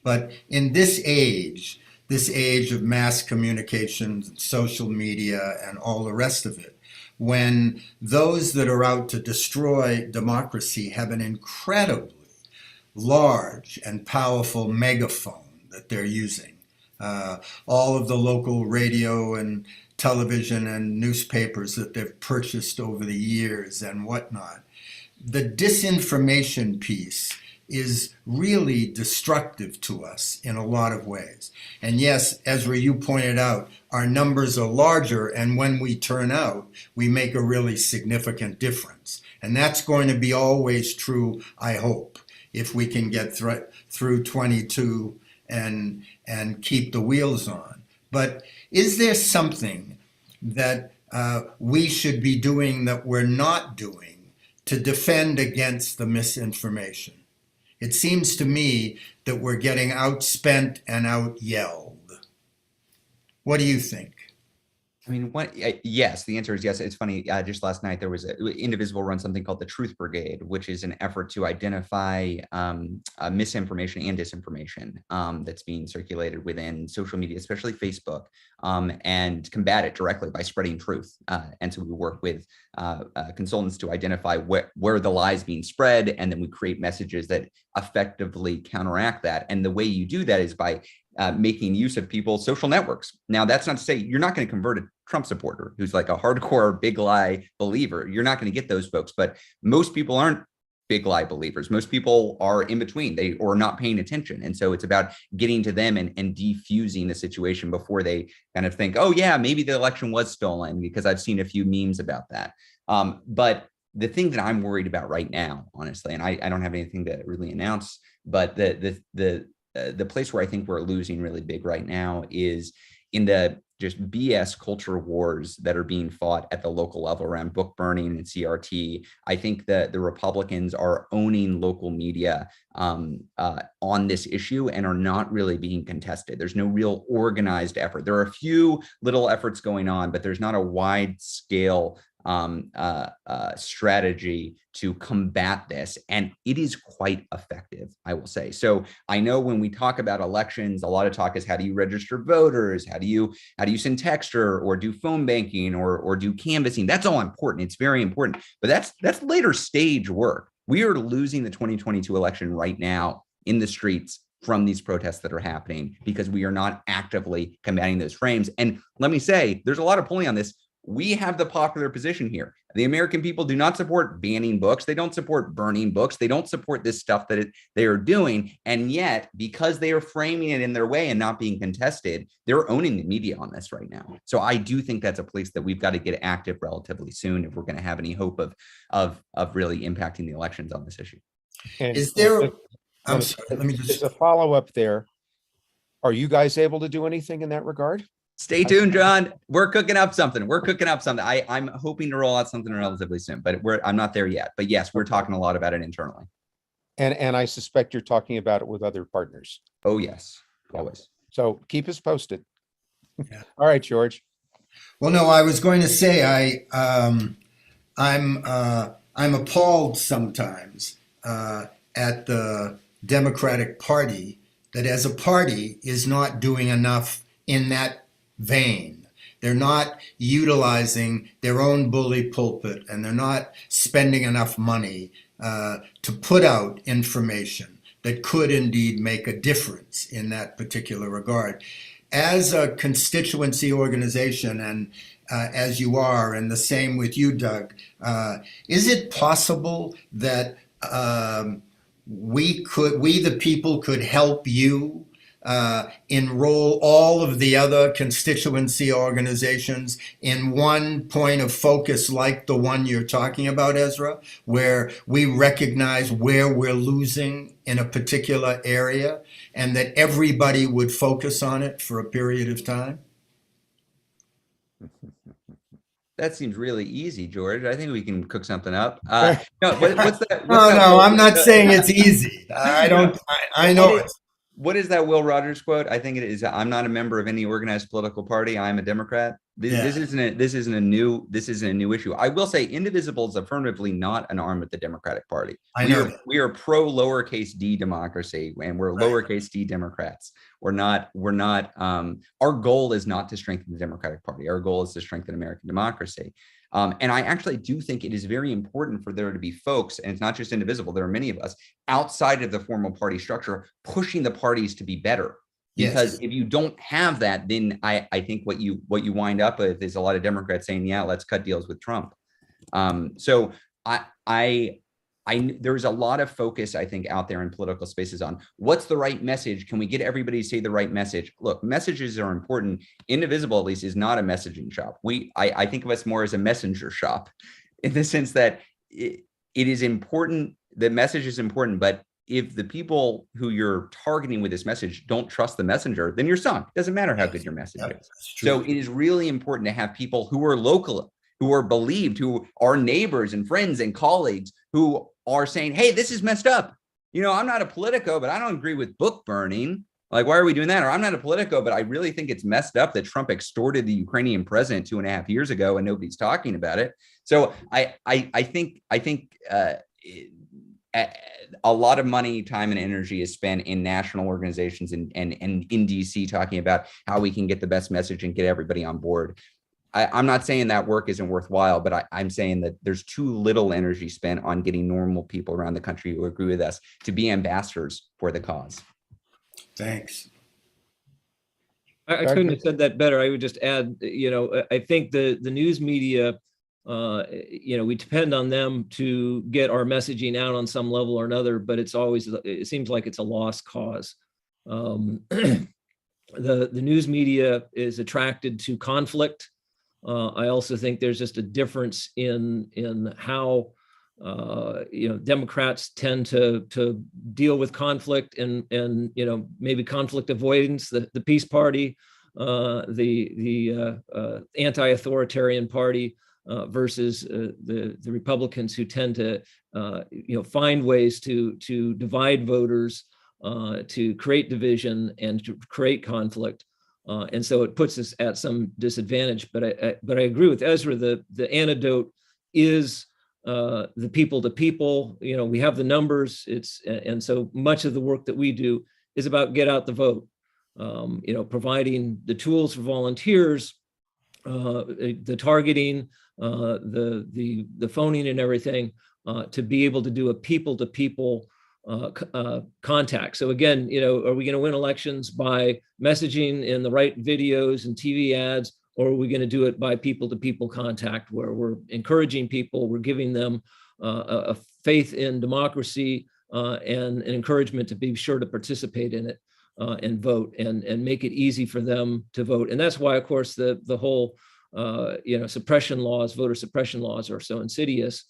But in this age of mass communications, social media, and all the rest of it, when those that are out to destroy democracy have an incredibly large and powerful megaphone that they're using, all of the local radio and television and newspapers that they've purchased over the years and whatnot, the disinformation piece is really destructive to us in a lot of ways. And yes, Ezra, you pointed out, our numbers are larger, and when we turn out, we make a really significant difference. And that's going to be always true, I hope, if we can get through 22 and keep the wheels on. But is there something that we should be doing that we're not doing to defend against the misinformation? It seems to me that we're getting outspent and out-yelled. What do you think? Yes, the answer is yes. It's funny, just last night there was Indivisible runs something called the Truth Brigade, which is an effort to identify misinformation and disinformation that's being circulated within social media, especially Facebook, and combat it directly by spreading truth. And so we work with consultants to identify where the lies being spread, and then we create messages that effectively counteract that. And the way you do that is by making use of people's social networks. Now, that's not to say you're not going to convert a Trump supporter who's like a hardcore big lie believer. You're not going to get those folks, but most people aren't big lie believers. Most people are in between, or not paying attention. And so it's about getting to them and defusing the situation before they kind of think, oh yeah, maybe the election was stolen, because I've seen a few memes about that. But the thing that I'm worried about right now, honestly, and I don't have anything to really announce, but the place where I think we're losing really big right now is in the just BS culture wars that are being fought at the local level around book burning and CRT. I think that the Republicans are owning local media on this issue and are not really being contested. There's no real organized effort. There are a few little efforts going on, but there's not a wide scale strategy to combat this, and it is quite effective, I will say. So I know when we talk about elections, a lot of talk is how do you register voters, how do you send text or do phone banking or do canvassing. That's all important. It's very important, but that's later stage work. We are losing the 2022 election right now in the streets from these protests that are happening because we are not actively combating those frames. And let me say, there's a lot of polling on this. We have the popular position here. The American people do not support banning books. They don't support burning books. They don't support this stuff that they are doing. And yet, because they are framing it in their way and not being contested, they're owning the media on this right now. So I do think that's a place that we've got to get active relatively soon if we're going to have any hope of really impacting the elections on this issue. And Is there? I'm sorry. Let me as just. a follow-up there, are you guys able to do anything in that regard? Stay tuned, John. We're cooking up something. I'm hoping to roll out something relatively soon, but I'm not there yet. But yes, we're talking a lot about it internally. And I suspect you're talking about it with other partners. Oh, yes, always. So keep us posted. Yeah. All right, George. Well, no, I was going to say I'm appalled sometimes at the Democratic Party that as a party is not doing enough in that vein. They're not utilizing their own bully pulpit, and they're not spending enough money to put out information that could indeed make a difference in that particular regard. As a constituency organization, and as you are, and the same with you, Doug, is it possible that we the people could help you enroll all of the other constituency organizations in one point of focus like the one you're talking about, Ezra, where we recognize where we're losing in a particular area and that everybody would focus on it for a period of time? That seems really easy, George. I think we can cook something up. No, what's that? No, I'm not saying it's easy. I know it. What is that Will Rogers quote? I think it is. I'm not a member of any organized political party. I'm a Democrat. This isn't a new issue. I will say Indivisible is affirmatively not an arm of the Democratic Party. We are pro lowercase d democracy, and we're lowercase d Democrats. We're not. Our goal is not to strengthen the Democratic Party. Our goal is to strengthen American democracy. And I actually do think it is very important for there to be folks, and it's not just Indivisible, there are many of us outside of the formal party structure pushing the parties to be better. Because if you don't have that, then I think what you wind up with is a lot of Democrats saying, yeah, let's cut deals with Trump. So there's a lot of focus, I think, out there in political spaces on what's the right message. Can we get everybody to say the right message? Look, messages are important. Indivisible, at least, is not a messaging shop. I think of us more as a messenger shop in the sense that it is important. The message is important, but if the people who you're targeting with this message don't trust the messenger, then you're sunk. It doesn't matter how good your message is. So it is really important to have people who are local, who are believed, who are neighbors and friends and colleagues who are saying, hey, this is messed up. You know, I'm not a Politico, but I don't agree with book burning. Like, why are we doing that? Or I'm not a Politico, but I really think it's messed up that Trump extorted the Ukrainian president 2.5 years ago and nobody's talking about it. So I think a lot of money, time, and energy is spent in national organizations and in DC talking about how we can get the best message and get everybody on board. I'm not saying that work isn't worthwhile, but I'm saying that there's too little energy spent on getting normal people around the country who agree with us to be ambassadors for the cause. Thanks. I couldn't have said that better. I would just add, I think the news media, we depend on them to get our messaging out on some level or another, but it seems like it's a lost cause. The news media is attracted to conflict. I also think there's just a difference in how Democrats tend to deal with conflict and maybe conflict avoidance. The Peace Party, the anti-authoritarian party versus the Republicans, who tend to find ways to divide voters, to create division and to create conflict. And so it puts us at some disadvantage. But I agree with Ezra. The antidote is the people to people. We have the numbers. And so much of the work that we do is about get out the vote. Providing the tools for volunteers, the targeting, the phoning and everything. to be able to do a people-to-people contact. So again, are we going to win elections by messaging in the right videos and TV ads, or are we going to do it by people-to-people contact, where we're encouraging people, we're giving them a faith in democracy and an encouragement to be sure to participate in it and vote and make it easy for them to vote. And that's why, of course, the whole suppression laws, voter suppression laws, are so insidious,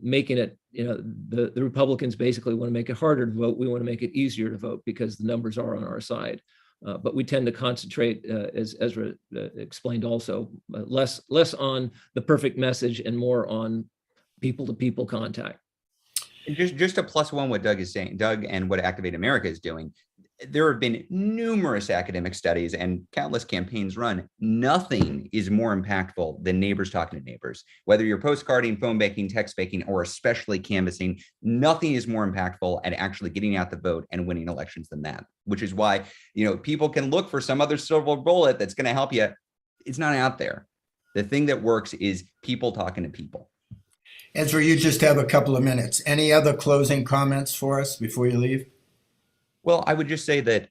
making it, the Republicans basically want to make it harder to vote. We want to make it easier to vote because the numbers are on our side. But we tend to concentrate, as Ezra explained also, less on the perfect message and more on people-to-people contact. Just to plus one what Doug is saying, Doug, and what Activate America is doing. There have been numerous academic studies and countless campaigns run. Nothing is more impactful than neighbors talking to neighbors. Whether you're postcarding, phone banking, text banking, or especially canvassing, nothing is more impactful at actually getting out the vote and winning elections than that. Which is why, people can look for some other silver bullet that's going to help you. It's not out there. The thing that works is people talking to people. Ezra, you just have a couple of minutes. Any other closing comments for us before you leave? Well, I would just say that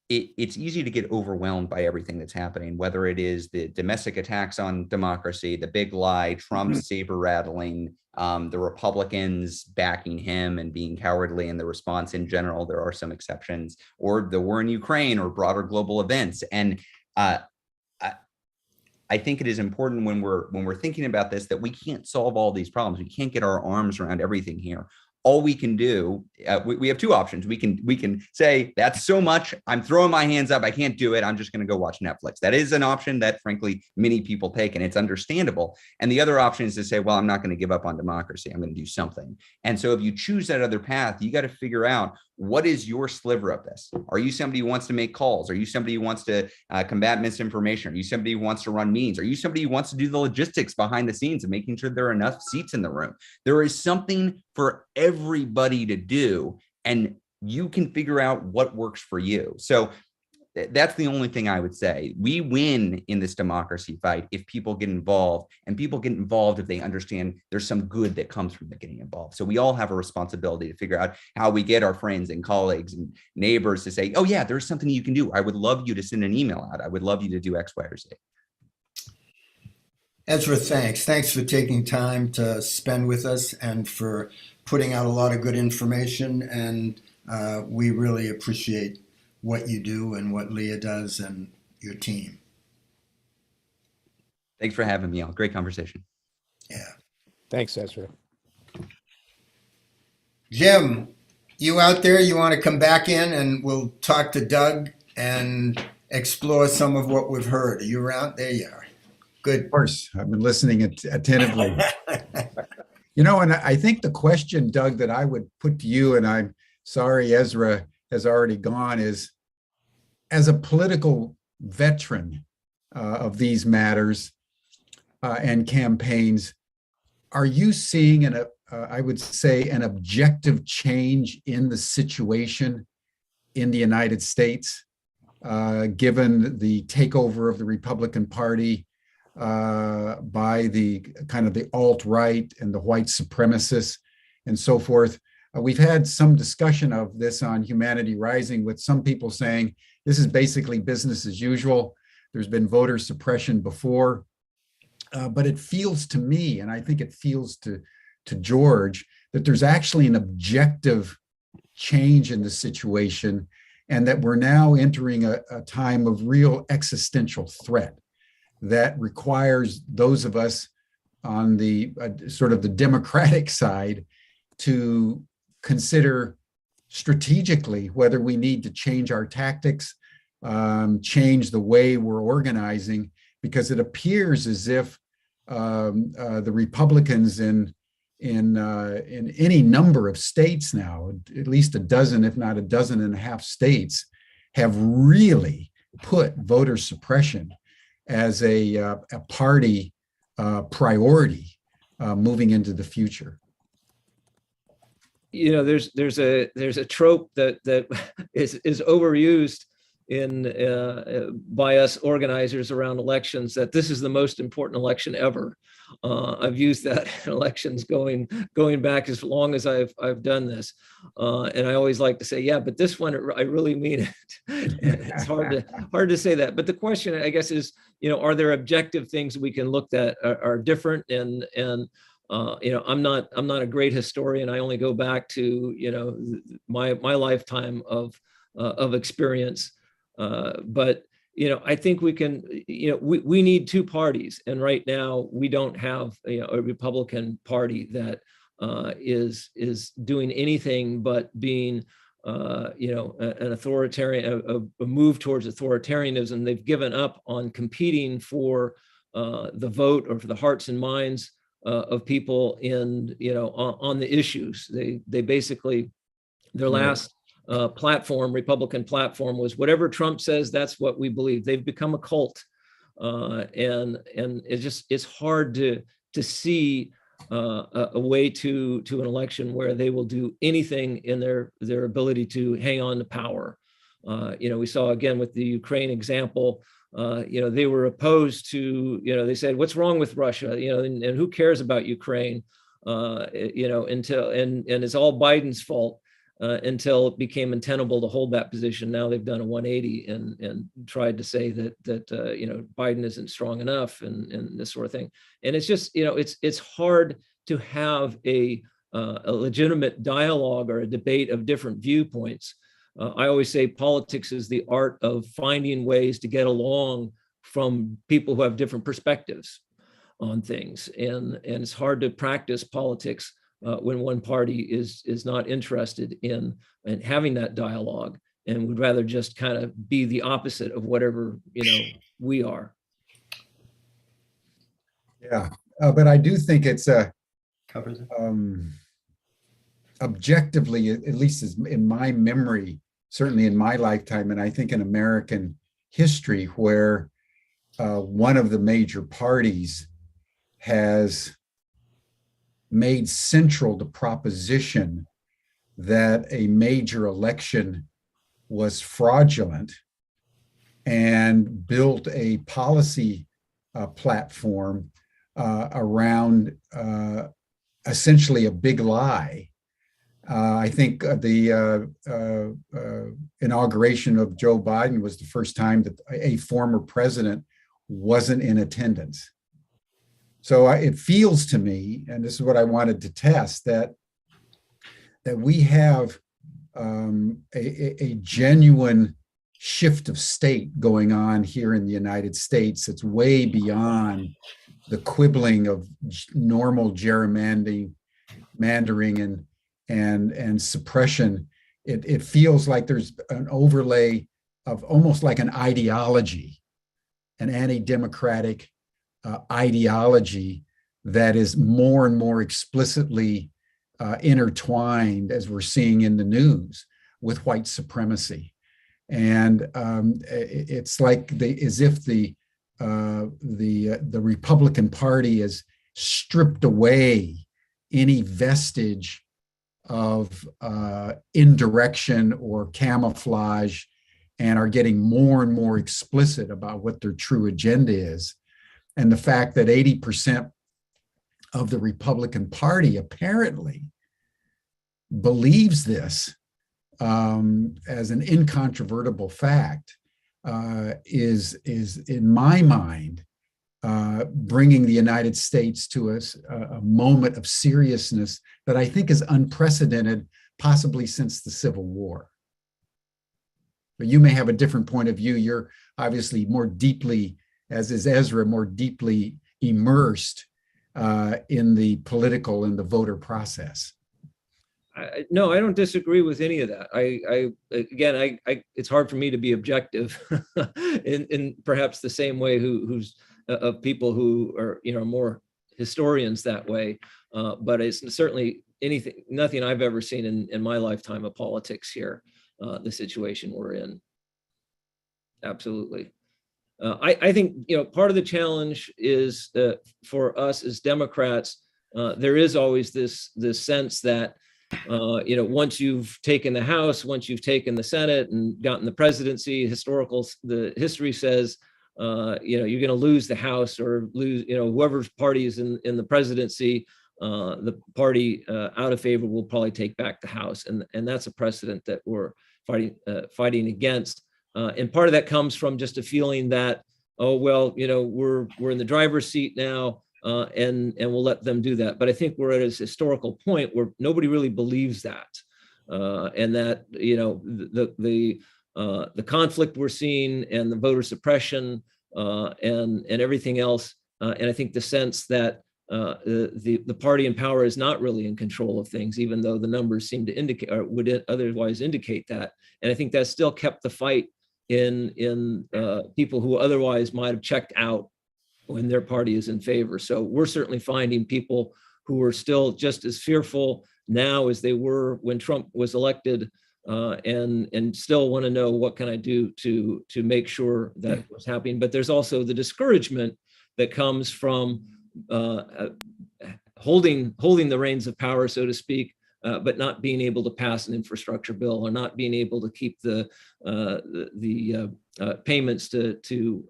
it's easy to get overwhelmed by everything that's happening, whether it is the domestic attacks on democracy, the big lie, Trump's saber rattling, the Republicans backing him and being cowardly in the response in general. There are some exceptions, or the war in Ukraine or broader global events. And I think it is important when we're thinking about this that we can't solve all these problems. We can't get our arms around everything here. All we can do, we have two options. We can say, that's so much, I'm throwing my hands up, I can't do it, I'm just going to go watch Netflix. That is an option that, frankly, many people take, and it's understandable. And the other option is to say, well, I'm not going to give up on democracy, I'm going to do something. And so if you choose that other path, you got to figure out, what is your sliver of this? Are you somebody who wants to make calls? Are you somebody who wants to combat misinformation? Are you somebody who wants to run meetings? Are you somebody who wants to do the logistics behind the scenes and making sure there are enough seats in the room? There is something for everybody to do, and you can figure out what works for you. So that's the only thing I would say. We win in this democracy fight if people get involved, and people get involved if they understand there's some good that comes from getting involved. So we all have a responsibility to figure out how we get our friends and colleagues and neighbors to say, oh yeah, there's something you can do. I would love you to send an email out. I would love you to do X, Y, or Z. Ezra, thanks. Thanks for taking time to spend with us and for putting out a lot of good information. And we really appreciate what you do and what Leah does and your team. Thanks for having me on. Great conversation. Yeah. Thanks, Ezra. Jim, you out there, you want to come back in and we'll talk to Doug and explore some of what we've heard. Are you around? There you are. Good. Of course, I've been listening attentively. And I think the question, Doug, that I would put to you, and I'm sorry Ezra has already gone, is, as a political veteran of these matters and campaigns, are you seeing I would say, an objective change in the situation in the United States, given the takeover of the Republican Party by the kind of the alt-right and the white supremacists and so forth? We've had some discussion of this on Humanity Rising, with some people saying this is basically business as usual. There's been voter suppression before, but it feels to me, and I think it feels to George, that there's actually an objective change in the situation, and that we're now entering a time of real existential threat that requires those of us on the sort of the Democratic side to consider strategically whether we need to change our tactics, change the way we're organizing, because it appears as if the Republicans in any number of states now, at least a dozen, if not a dozen and a half states, have really put voter suppression as a party priority moving into the future. There's a trope that is overused by us organizers around elections that this is the most important election ever. I've used that in elections going back as long as I've done this, and I always like to say, yeah, but this one I really mean it. It's hard to say that, but the question, I guess, is, are there objective things we can look at are different? And I'm not a great historian. I only go back to my lifetime of experience. But I think we can, we need two parties, and right now we don't have a Republican Party that is doing anything but being an authoritarian, a move towards authoritarianism. They've given up on competing for the vote or for the hearts and minds of people on the issues. They basically, their last Republican platform was whatever Trump says, that's what we believe. They've become a cult, and it's hard to see a way to an election where they will do anything in their ability to hang on to power. We saw again with the Ukraine example. They were opposed to. They said, "What's wrong with Russia?" And who cares about Ukraine? Until it's all Biden's fault. Until it became untenable to hold that position. Now they've done a 180 and tried to say that Biden isn't strong enough and this sort of thing. And it's just it's hard to have a legitimate dialogue or a debate of different viewpoints. I always say politics is the art of finding ways to get along from people who have different perspectives on things, and it's hard to practice politics when one party is not interested in having that dialogue and would rather just kind of be the opposite of whatever we are. Yeah, but I do think it's objectively, at least in my memory, certainly in my lifetime, and I think in American history, where one of the major parties has made central the proposition that a major election was fraudulent and built a policy platform around essentially a big lie. I think the inauguration of Joe Biden was the first time that a former president wasn't in attendance. So it feels to me, and this is what I wanted to test, that we have a genuine shift of state going on here in the United States. It's way beyond the quibbling of normal gerrymandering and suppression. It feels like there's an overlay of almost like an ideology, an anti-democratic ideology that is more and more explicitly intertwined, as we're seeing in the news, with white supremacy. And it's like as if the Republican Party has stripped away any vestige of indirection or camouflage, and are getting more and more explicit about what their true agenda is. And the fact that 80% of the Republican Party apparently believes this as an incontrovertible fact is in my mind bringing the United States to a moment of seriousness that I think is unprecedented, possibly since the Civil War. But you may have a different point of view. You're obviously more deeply, as is Ezra, more deeply immersed in the political and the voter process. No, I don't disagree with any of that. Again, it's hard for me to be objective in perhaps the same way who's of people who are more historians that way. But it's certainly nothing I've ever seen in my lifetime of politics here. The situation we're in, absolutely. I think part of the challenge is for us as Democrats, there is always this sense that once you've taken the House, once you've taken the Senate and gotten the presidency, the history says, you're going to lose the House or lose, whoever's party is in the presidency, the party out of favor will probably take back the House. And that's a precedent that we're fighting against. And part of that comes from just a feeling that, oh, well, we're in the driver's seat now, and we'll let them do that. But I think we're at a historical point where nobody really believes that, and that the conflict we're seeing and the voter suppression and everything else, and I think the sense that the party in power is not really in control of things, even though the numbers seem to indicate or would otherwise indicate that. And I think that's still kept the fight in people who otherwise might have checked out when their party is in favor. So we're certainly finding people who are still just as fearful now as they were when Trump was elected, and still want to know, what can I do to make sure that what's happening. But there's also the discouragement that comes from holding the reins of power, so to speak, but not being able to pass an infrastructure bill, or not being able to keep the payments to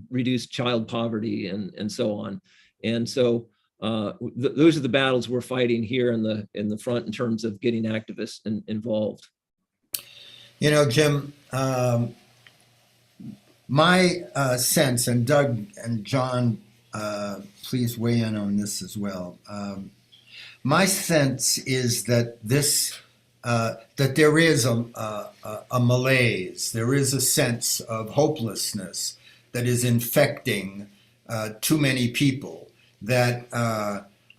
reduce child poverty and so on. And so those are the battles we're fighting here in the front in terms of getting activists involved. Jim, my sense, and Doug and John, please weigh in on this as well. My sense is that that there is a malaise, there is a sense of hopelessness that is infecting too many people, that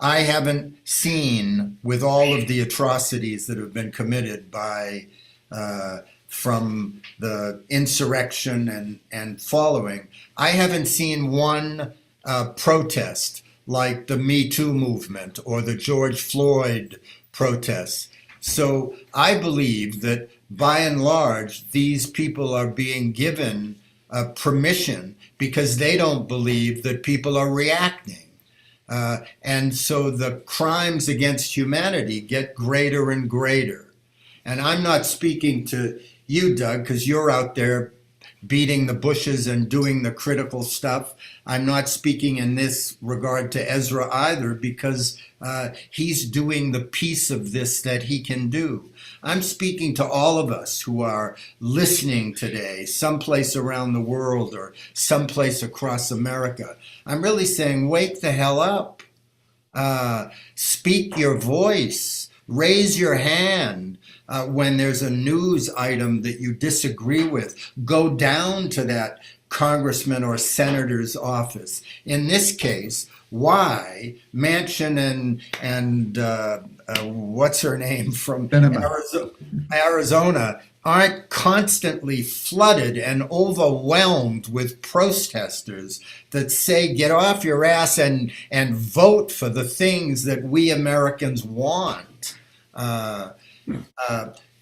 I haven't seen, with all of the atrocities that have been committed from the insurrection and following. I haven't seen one protest like the Me Too movement or the George Floyd protests. So I believe that by and large, these people are being given permission because they don't believe that people are reacting. And so the crimes against humanity get greater and greater. And I'm not speaking to you, Doug, because you're out there beating the bushes and doing the critical stuff. I'm not speaking in this regard to Ezra either, because he's doing the piece of this that he can do. I'm speaking to all of us who are listening today, someplace around the world or someplace across America. I'm really saying, wake the hell up. Speak your voice. Raise your hand. When there's a news item that you disagree with, go down to that congressman or senator's office. In this case, why Manchin and what's her name from Arizona aren't constantly flooded and overwhelmed with protesters that say, get off your ass and vote for the things that we Americans want.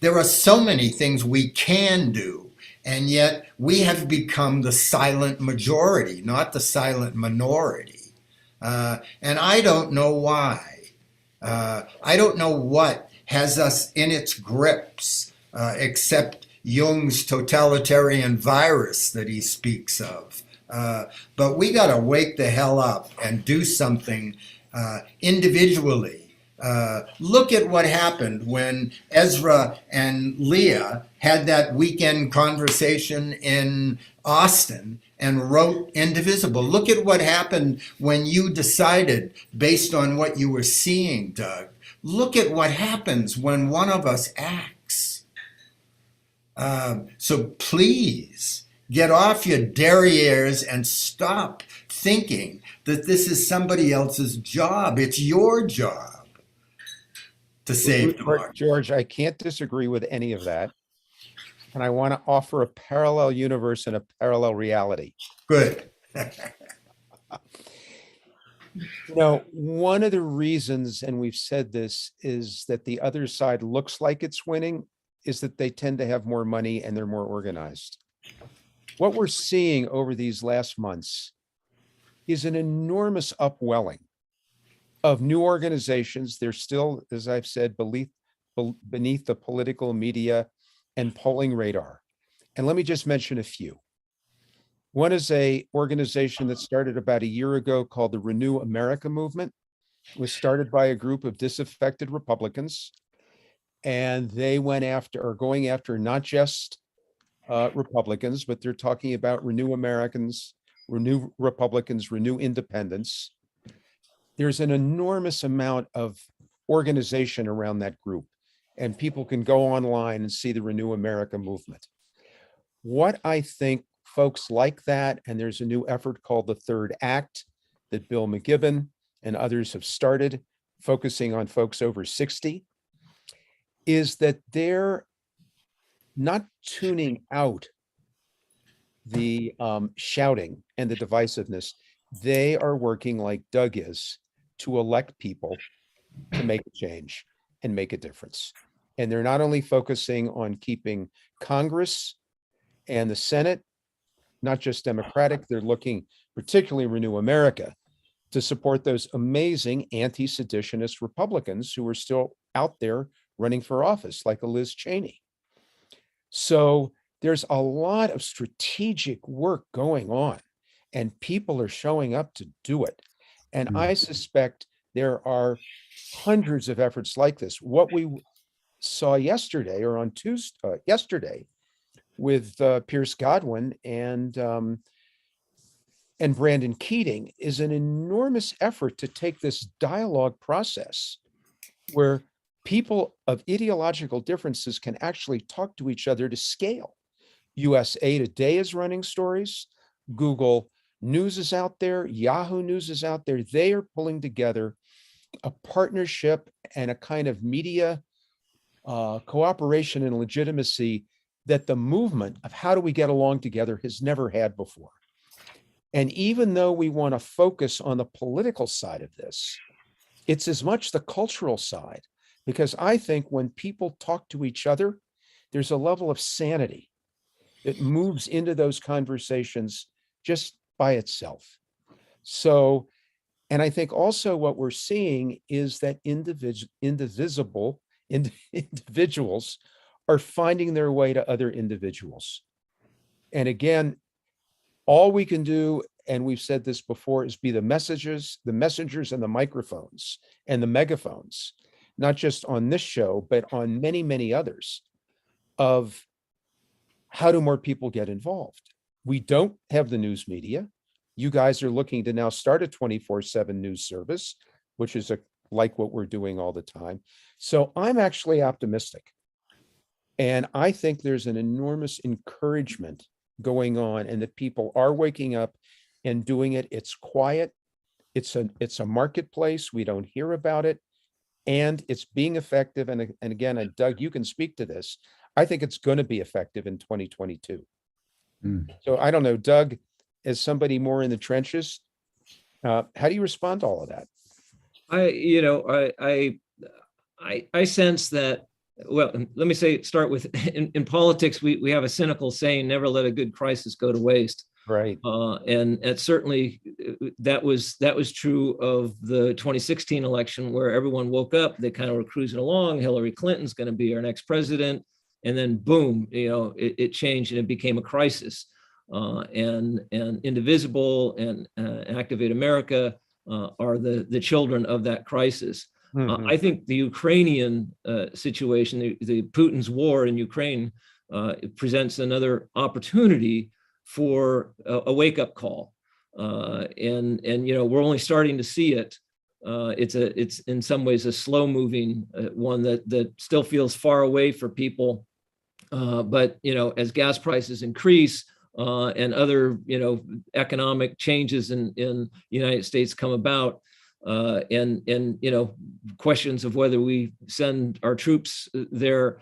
There are so many things we can do, and yet we have become the silent majority, not the silent minority. And I don't know why. I don't know what has us in its grips, except Jung's totalitarian virus that he speaks of. But we got to wake the hell up and do something individually. Look at what happened when Ezra and Leah had that weekend conversation in Austin and wrote Indivisible. Look at what happened when you decided, based on what you were seeing, Doug. Look at what happens when one of us acts. So please get off your derrieres and stop thinking that this is somebody else's job. It's your job to save democracy. George, I can't disagree with any of that. And I want to offer a parallel universe and a parallel reality. Good. One of the reasons, and we've said this, is that the other side looks like it's winning, is that they tend to have more money and they're more organized. What we're seeing over these last months is an enormous upwelling of new organizations. They're still, as I've said, beneath the political media and polling radar. And let me just mention a few. One is a organization that started about a year ago called the Renew America Movement. It was started by a group of disaffected Republicans, and they are going after not just Republicans, but they're talking about Renew Americans, Renew Republicans, Renew Independents. There's an enormous amount of organization around that group, and people can go online and see the Renew America movement. What I think folks like that, and there's a new effort called the Third Act that Bill McKibben and others have started, focusing on folks over 60, is that they're not tuning out the shouting and the divisiveness. They are working like Doug is to elect people to make a change and make a difference. And they're not only focusing on keeping Congress and the Senate not just Democratic, they're looking, particularly Renew America, to support those amazing anti-seditionist Republicans who are still out there running for office, like a Liz Cheney. So there's a lot of strategic work going on, and people are showing up to do it. And I suspect there are hundreds of efforts like this. What we saw yesterday, or on Tuesday, yesterday, with Pierce Godwin and Brandon Keating, is an enormous effort to take this dialogue process where people of ideological differences can actually talk to each other to scale. USA Today is running stories. Google News is out there. Yahoo News is out there. They are pulling together a partnership and a kind of media cooperation and legitimacy that the movement of how do we get along together has never had before. And even though we want to focus on the political side of this, it's as much the cultural side, because I think when people talk to each other, there's a level of sanity that moves into those conversations just by itself. So, and I think also what we're seeing is that individuals are finding their way to other individuals. And again, all we can do, and we've said this before, is be the messengers and the microphones and the megaphones, not just on this show, but on many, many others, of how do more people get involved? We don't have the news media. You guys are looking to now start a 24/7 news service, which is like what we're doing all the time. So I'm actually optimistic. And I think there's an enormous encouragement going on, and that people are waking up and doing it. It's quiet. It's a marketplace. We don't hear about it, and it's being effective. And again, and Doug, you can speak to this. I think it's going to be effective in 2022. So I don't know, Doug, as somebody more in the trenches, how do you respond to all of that? I sense that. Well, let me start with in politics, we have a cynical saying, never let a good crisis go to waste. Right. And certainly that was true of the 2016 election, where everyone woke up, they kind of were cruising along. Hillary Clinton's going to be our next president. And then boom, it changed and it became a crisis. And Indivisible and Activate America are the children of that crisis. I think the Ukrainian situation, the Putin's war in Ukraine, presents another opportunity for a wake-up call, and we're only starting to see it. It's in some ways a slow-moving one that still feels far away for people, but as gas prices increase and other economic changes in the United States come about. And questions of whether we send our troops there,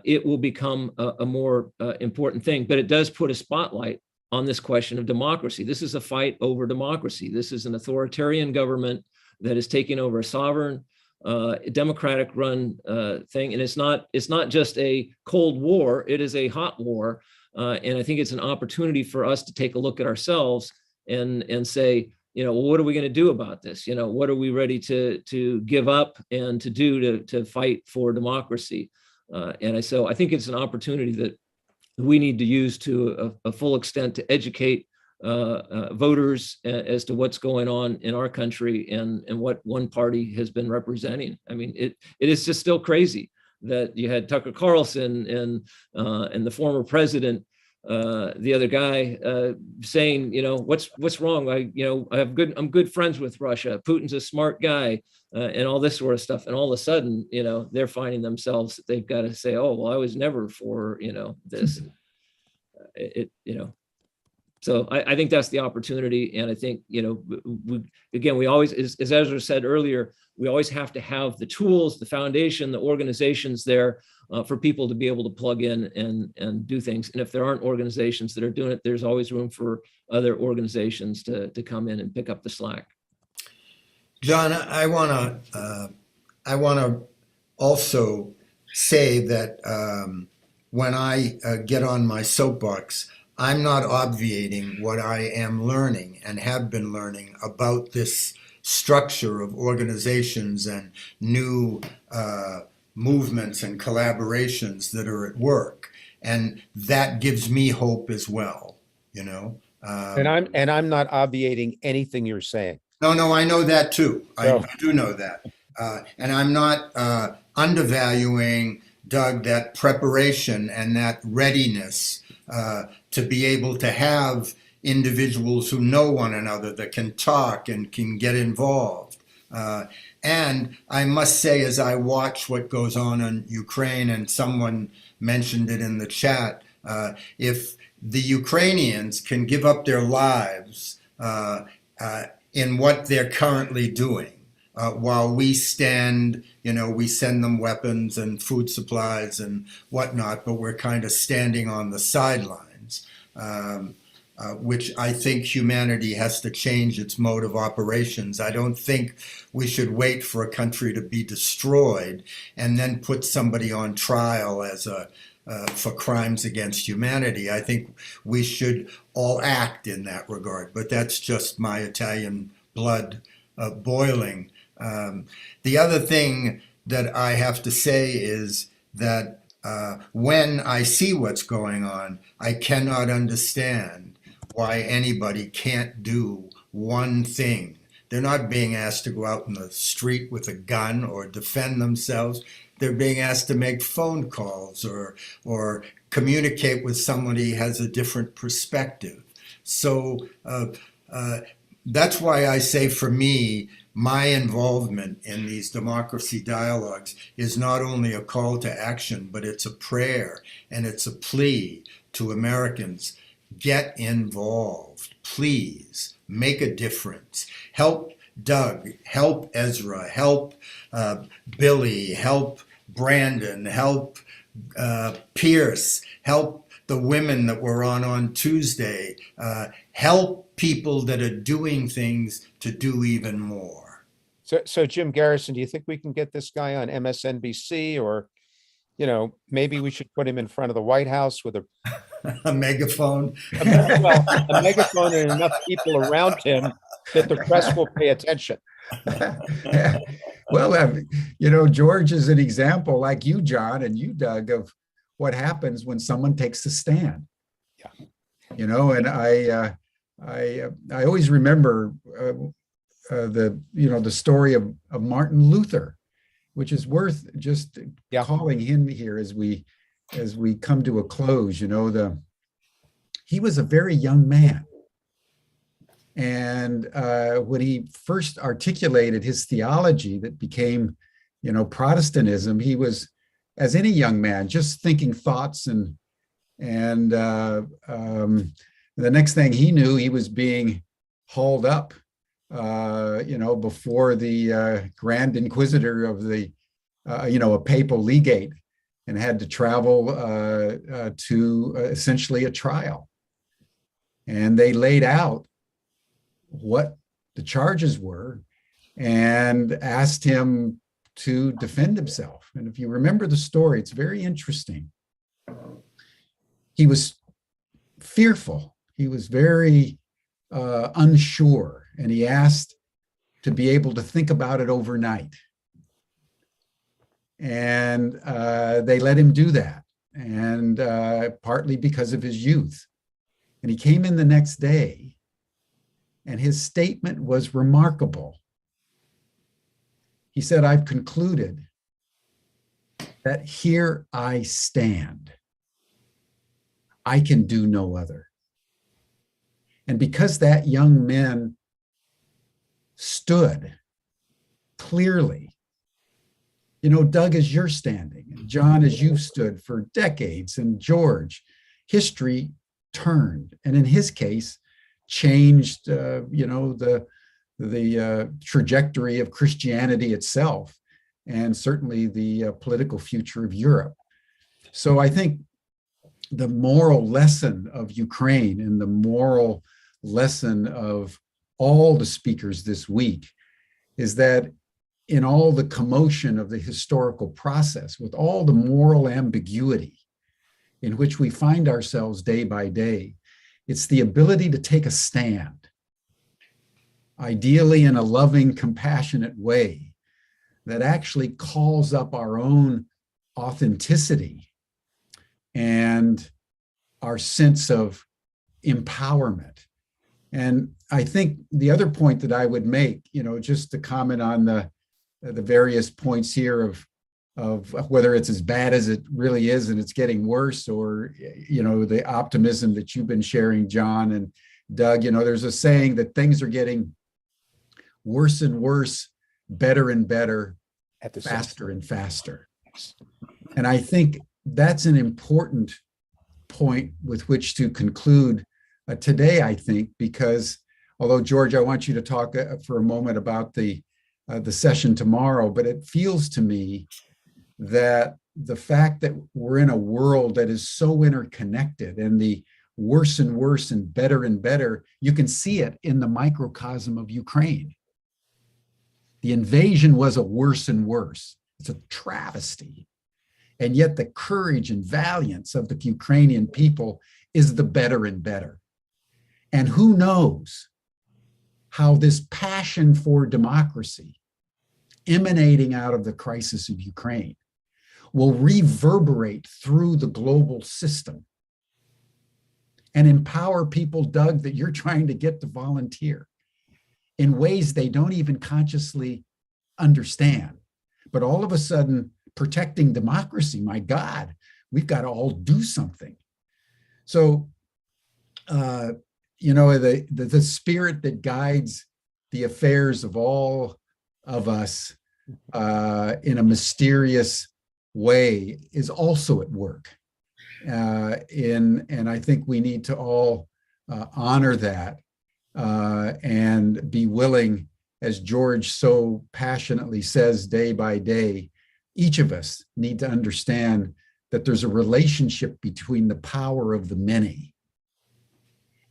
it will become a more important thing. But it does put a spotlight on this question of democracy. This is a fight over democracy. This is an authoritarian government that is taking over a sovereign, democratic-run thing, and it's not just a cold war; it is a hot war. And I think it's an opportunity for us to take a look at ourselves and say, well, what are we going to do about this? What are we ready to give up and to do to fight for democracy? So I think it's an opportunity that we need to use to a full extent to educate voters as to what's going on in our country and what one party has been representing. I mean, it is just still crazy that you had Tucker Carlson and the former president, the other guy, saying, what's wrong? I'm good friends with Russia. Putin's a smart guy, and all this sort of stuff. And all of a sudden, they're finding themselves that they've got to say, oh, well, I was never for, this. So I think that's the opportunity. And I think, we always, as Ezra said earlier, we always have to have the tools, the foundation, the organizations there for people to be able to plug in and do things. And if there aren't organizations that are doing it, there's always room for other organizations to come in and pick up the slack. John, I want to also say that when I get on my soapbox, I'm not obviating what I am learning and have been learning about this structure of organizations and new movements and collaborations that are at work, and that gives me hope as well. And I'm not obviating anything you're saying. No, I know that too. No. I do know that, and I'm not undervaluing, Doug, that preparation and that readiness to be able to have individuals who know one another, that can talk and can get involved. And I must say, as I watch what goes on in Ukraine, and someone mentioned it in the chat, if the Ukrainians can give up their lives in what they're currently doing, while we stand, we send them weapons and food supplies and whatnot, but we're kind of standing on the sidelines, which I think humanity has to change its mode of operations. I don't think we should wait for a country to be destroyed and then put somebody on trial as for crimes against humanity. I think we should all act in that regard, but that's just my Italian blood boiling. The other thing that I have to say is that when I see what's going on, I cannot understand why anybody can't do one thing. They're not being asked to go out in the street with a gun or defend themselves. They're being asked to make phone calls or communicate with somebody who has a different perspective. So that's why I say, for me, my involvement in these democracy dialogues is not only a call to action, but it's a prayer and it's a plea to Americans. Get involved, please. Make a difference. Help Doug, help Ezra, help Billy, help Brandon, help Pierce, help the women that were on Tuesday, help people that are doing things to do even more. So Jim Garrison, do you think we can get this guy on MSNBC, or, maybe we should put him in front of the White House with a megaphone? A megaphone and enough people around him that the press will pay attention. Yeah. Well, George is an example, like you, John, and you, Doug, of what happens when someone takes a stand. Yeah. And I always remember the story of Martin Luther, which is worth just calling him here as we come to a close. He was a very young man, and when he first articulated his theology that became, Protestantism, he was, as any young man, just thinking thoughts, and the next thing he knew, he was being hauled up, before the Grand Inquisitor of the, a papal legate, and had to travel to essentially a trial. And they laid out what the charges were and asked him to defend himself. And if you remember the story, it's very interesting. He was fearful. He was very unsure. and he asked to be able to think about it overnight. And they let him do that, and partly because of his youth. And he came in the next day, and his statement was remarkable. He said, "I've concluded that here I stand. I can do no other." And because that young man stood clearly, you know, Doug, as you're standing, and John, as you've stood for decades, and George, history turned, and in his case, changed, the trajectory of Christianity itself, and certainly the political future of Europe. So I think the moral lesson of Ukraine and the moral lesson of all the speakers this week is that in all the commotion of the historical process, with all the moral ambiguity in which we find ourselves day by day, it's the ability to take a stand, ideally in a loving, compassionate way, that actually calls up our own authenticity and our sense of empowerment. And I think the other point that I would make, just to comment on the various points here of whether it's as bad as it really is and it's getting worse, or, the optimism that you've been sharing, John and Doug, there's a saying that things are getting worse and worse, better and better, faster and faster. And I think that's an important point with which to conclude today, I think, because although, George, I want you to talk for a moment about the session tomorrow, but it feels to me that the fact that we're in a world that is so interconnected, and the worse and worse and better, you can see it in the microcosm of Ukraine. The invasion was a worse and worse. It's a travesty. And yet the courage and valiance of the Ukrainian people is the better and better. And who knows how this passion for democracy emanating out of the crisis of Ukraine will reverberate through the global system and empower people, Doug, that you're trying to get to volunteer in ways they don't even consciously understand. But all of a sudden, protecting democracy, my God, we've got to all do something. So, the spirit that guides the affairs of all of us in a mysterious way is also at work. And I think we need to all honor that and be willing, as George so passionately says day by day, each of us need to understand that there's a relationship between the power of the many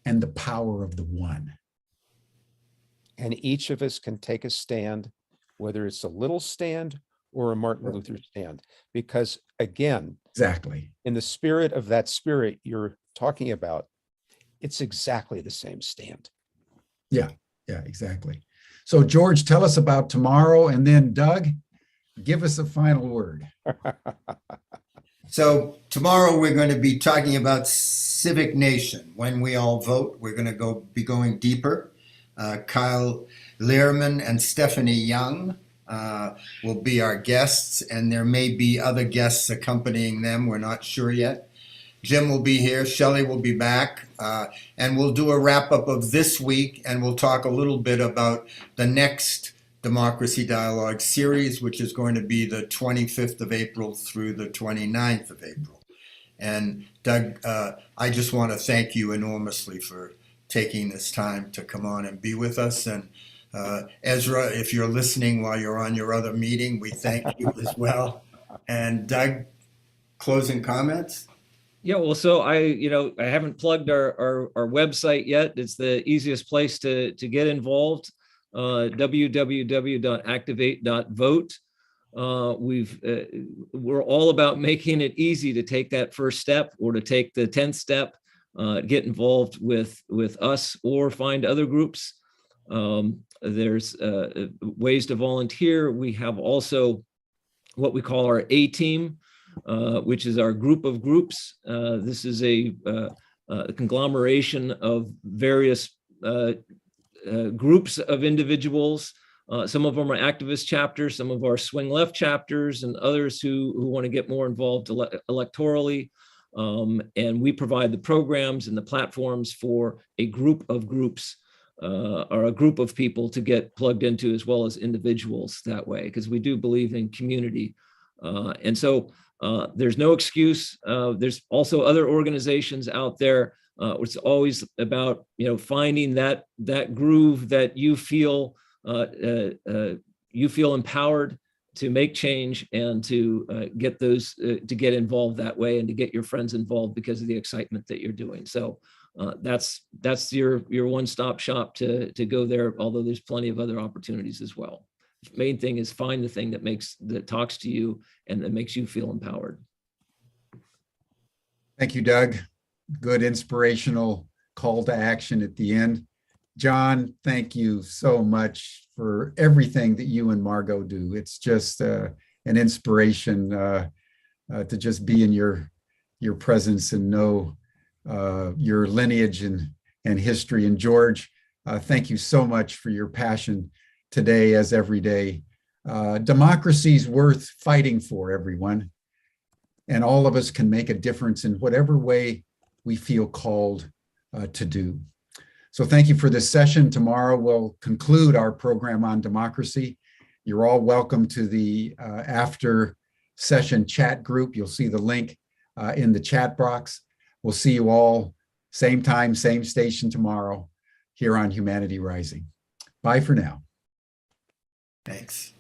and the power of the one. And each of us can take a stand, whether it's a little stand or a Martin Luther stand, because again, exactly, in the spirit of that spirit you're talking about, it's exactly the same stand. Yeah, exactly. So George, tell us about tomorrow, and then Doug, give us a final word. So tomorrow we're going to be talking about civic nation. When we all vote, we're going to be going deeper. Kyle Lehrman and Stephanie Young will be our guests, and there may be other guests accompanying them. We're not sure yet. Jim will be here. Shelly will be back. And we'll do a wrap up of this week, and we'll talk a little bit about the next Democracy Dialogue series, which is going to be the 25th of April through the 29th of April. And Doug, I just want to thank you enormously for taking this time to come on and be with us. And Ezra, if you're listening while you're on your other meeting, we thank you as well. And Doug, closing comments? Yeah, well, so I haven't plugged our website yet. It's the easiest place to get involved. www.activate.vote. We're all about making it easy to take that first step, or to take the 10th step, get involved with us, or find other groups. There's ways to volunteer. We have also what we call our A team, which is our group of groups. This is a conglomeration of various groups of individuals. Some of them are activist chapters, some of our swing left chapters, and others who want to get more involved electorally. And we provide the programs and the platforms for a group of groups or a group of people to get plugged into, as well as individuals that way, because we do believe in community. And so there's no excuse. There's also other organizations out there. It's always about, finding that groove that you feel empowered to make change and to get those to get involved that way, and to get your friends involved because of the excitement that you're doing. So that's your one-stop shop to go there, although there's plenty of other opportunities as well. The main thing is find the thing that talks to you and that makes you feel empowered. Thank you, Doug. Good inspirational call to action at the end. John, thank you so much for everything that you and Margot do. It's just an inspiration to just be in your presence and know your lineage and history. And George, thank you so much for your passion today as every day. Democracy is worth fighting for, everyone. And all of us can make a difference in whatever way we feel called to do. So thank you for this session. Tomorrow we'll conclude our program on democracy. You're all welcome to the after session chat group. You'll see the link in the chat box. We'll see you all same time, same station tomorrow here on Humanity Rising. Bye for now. Thanks.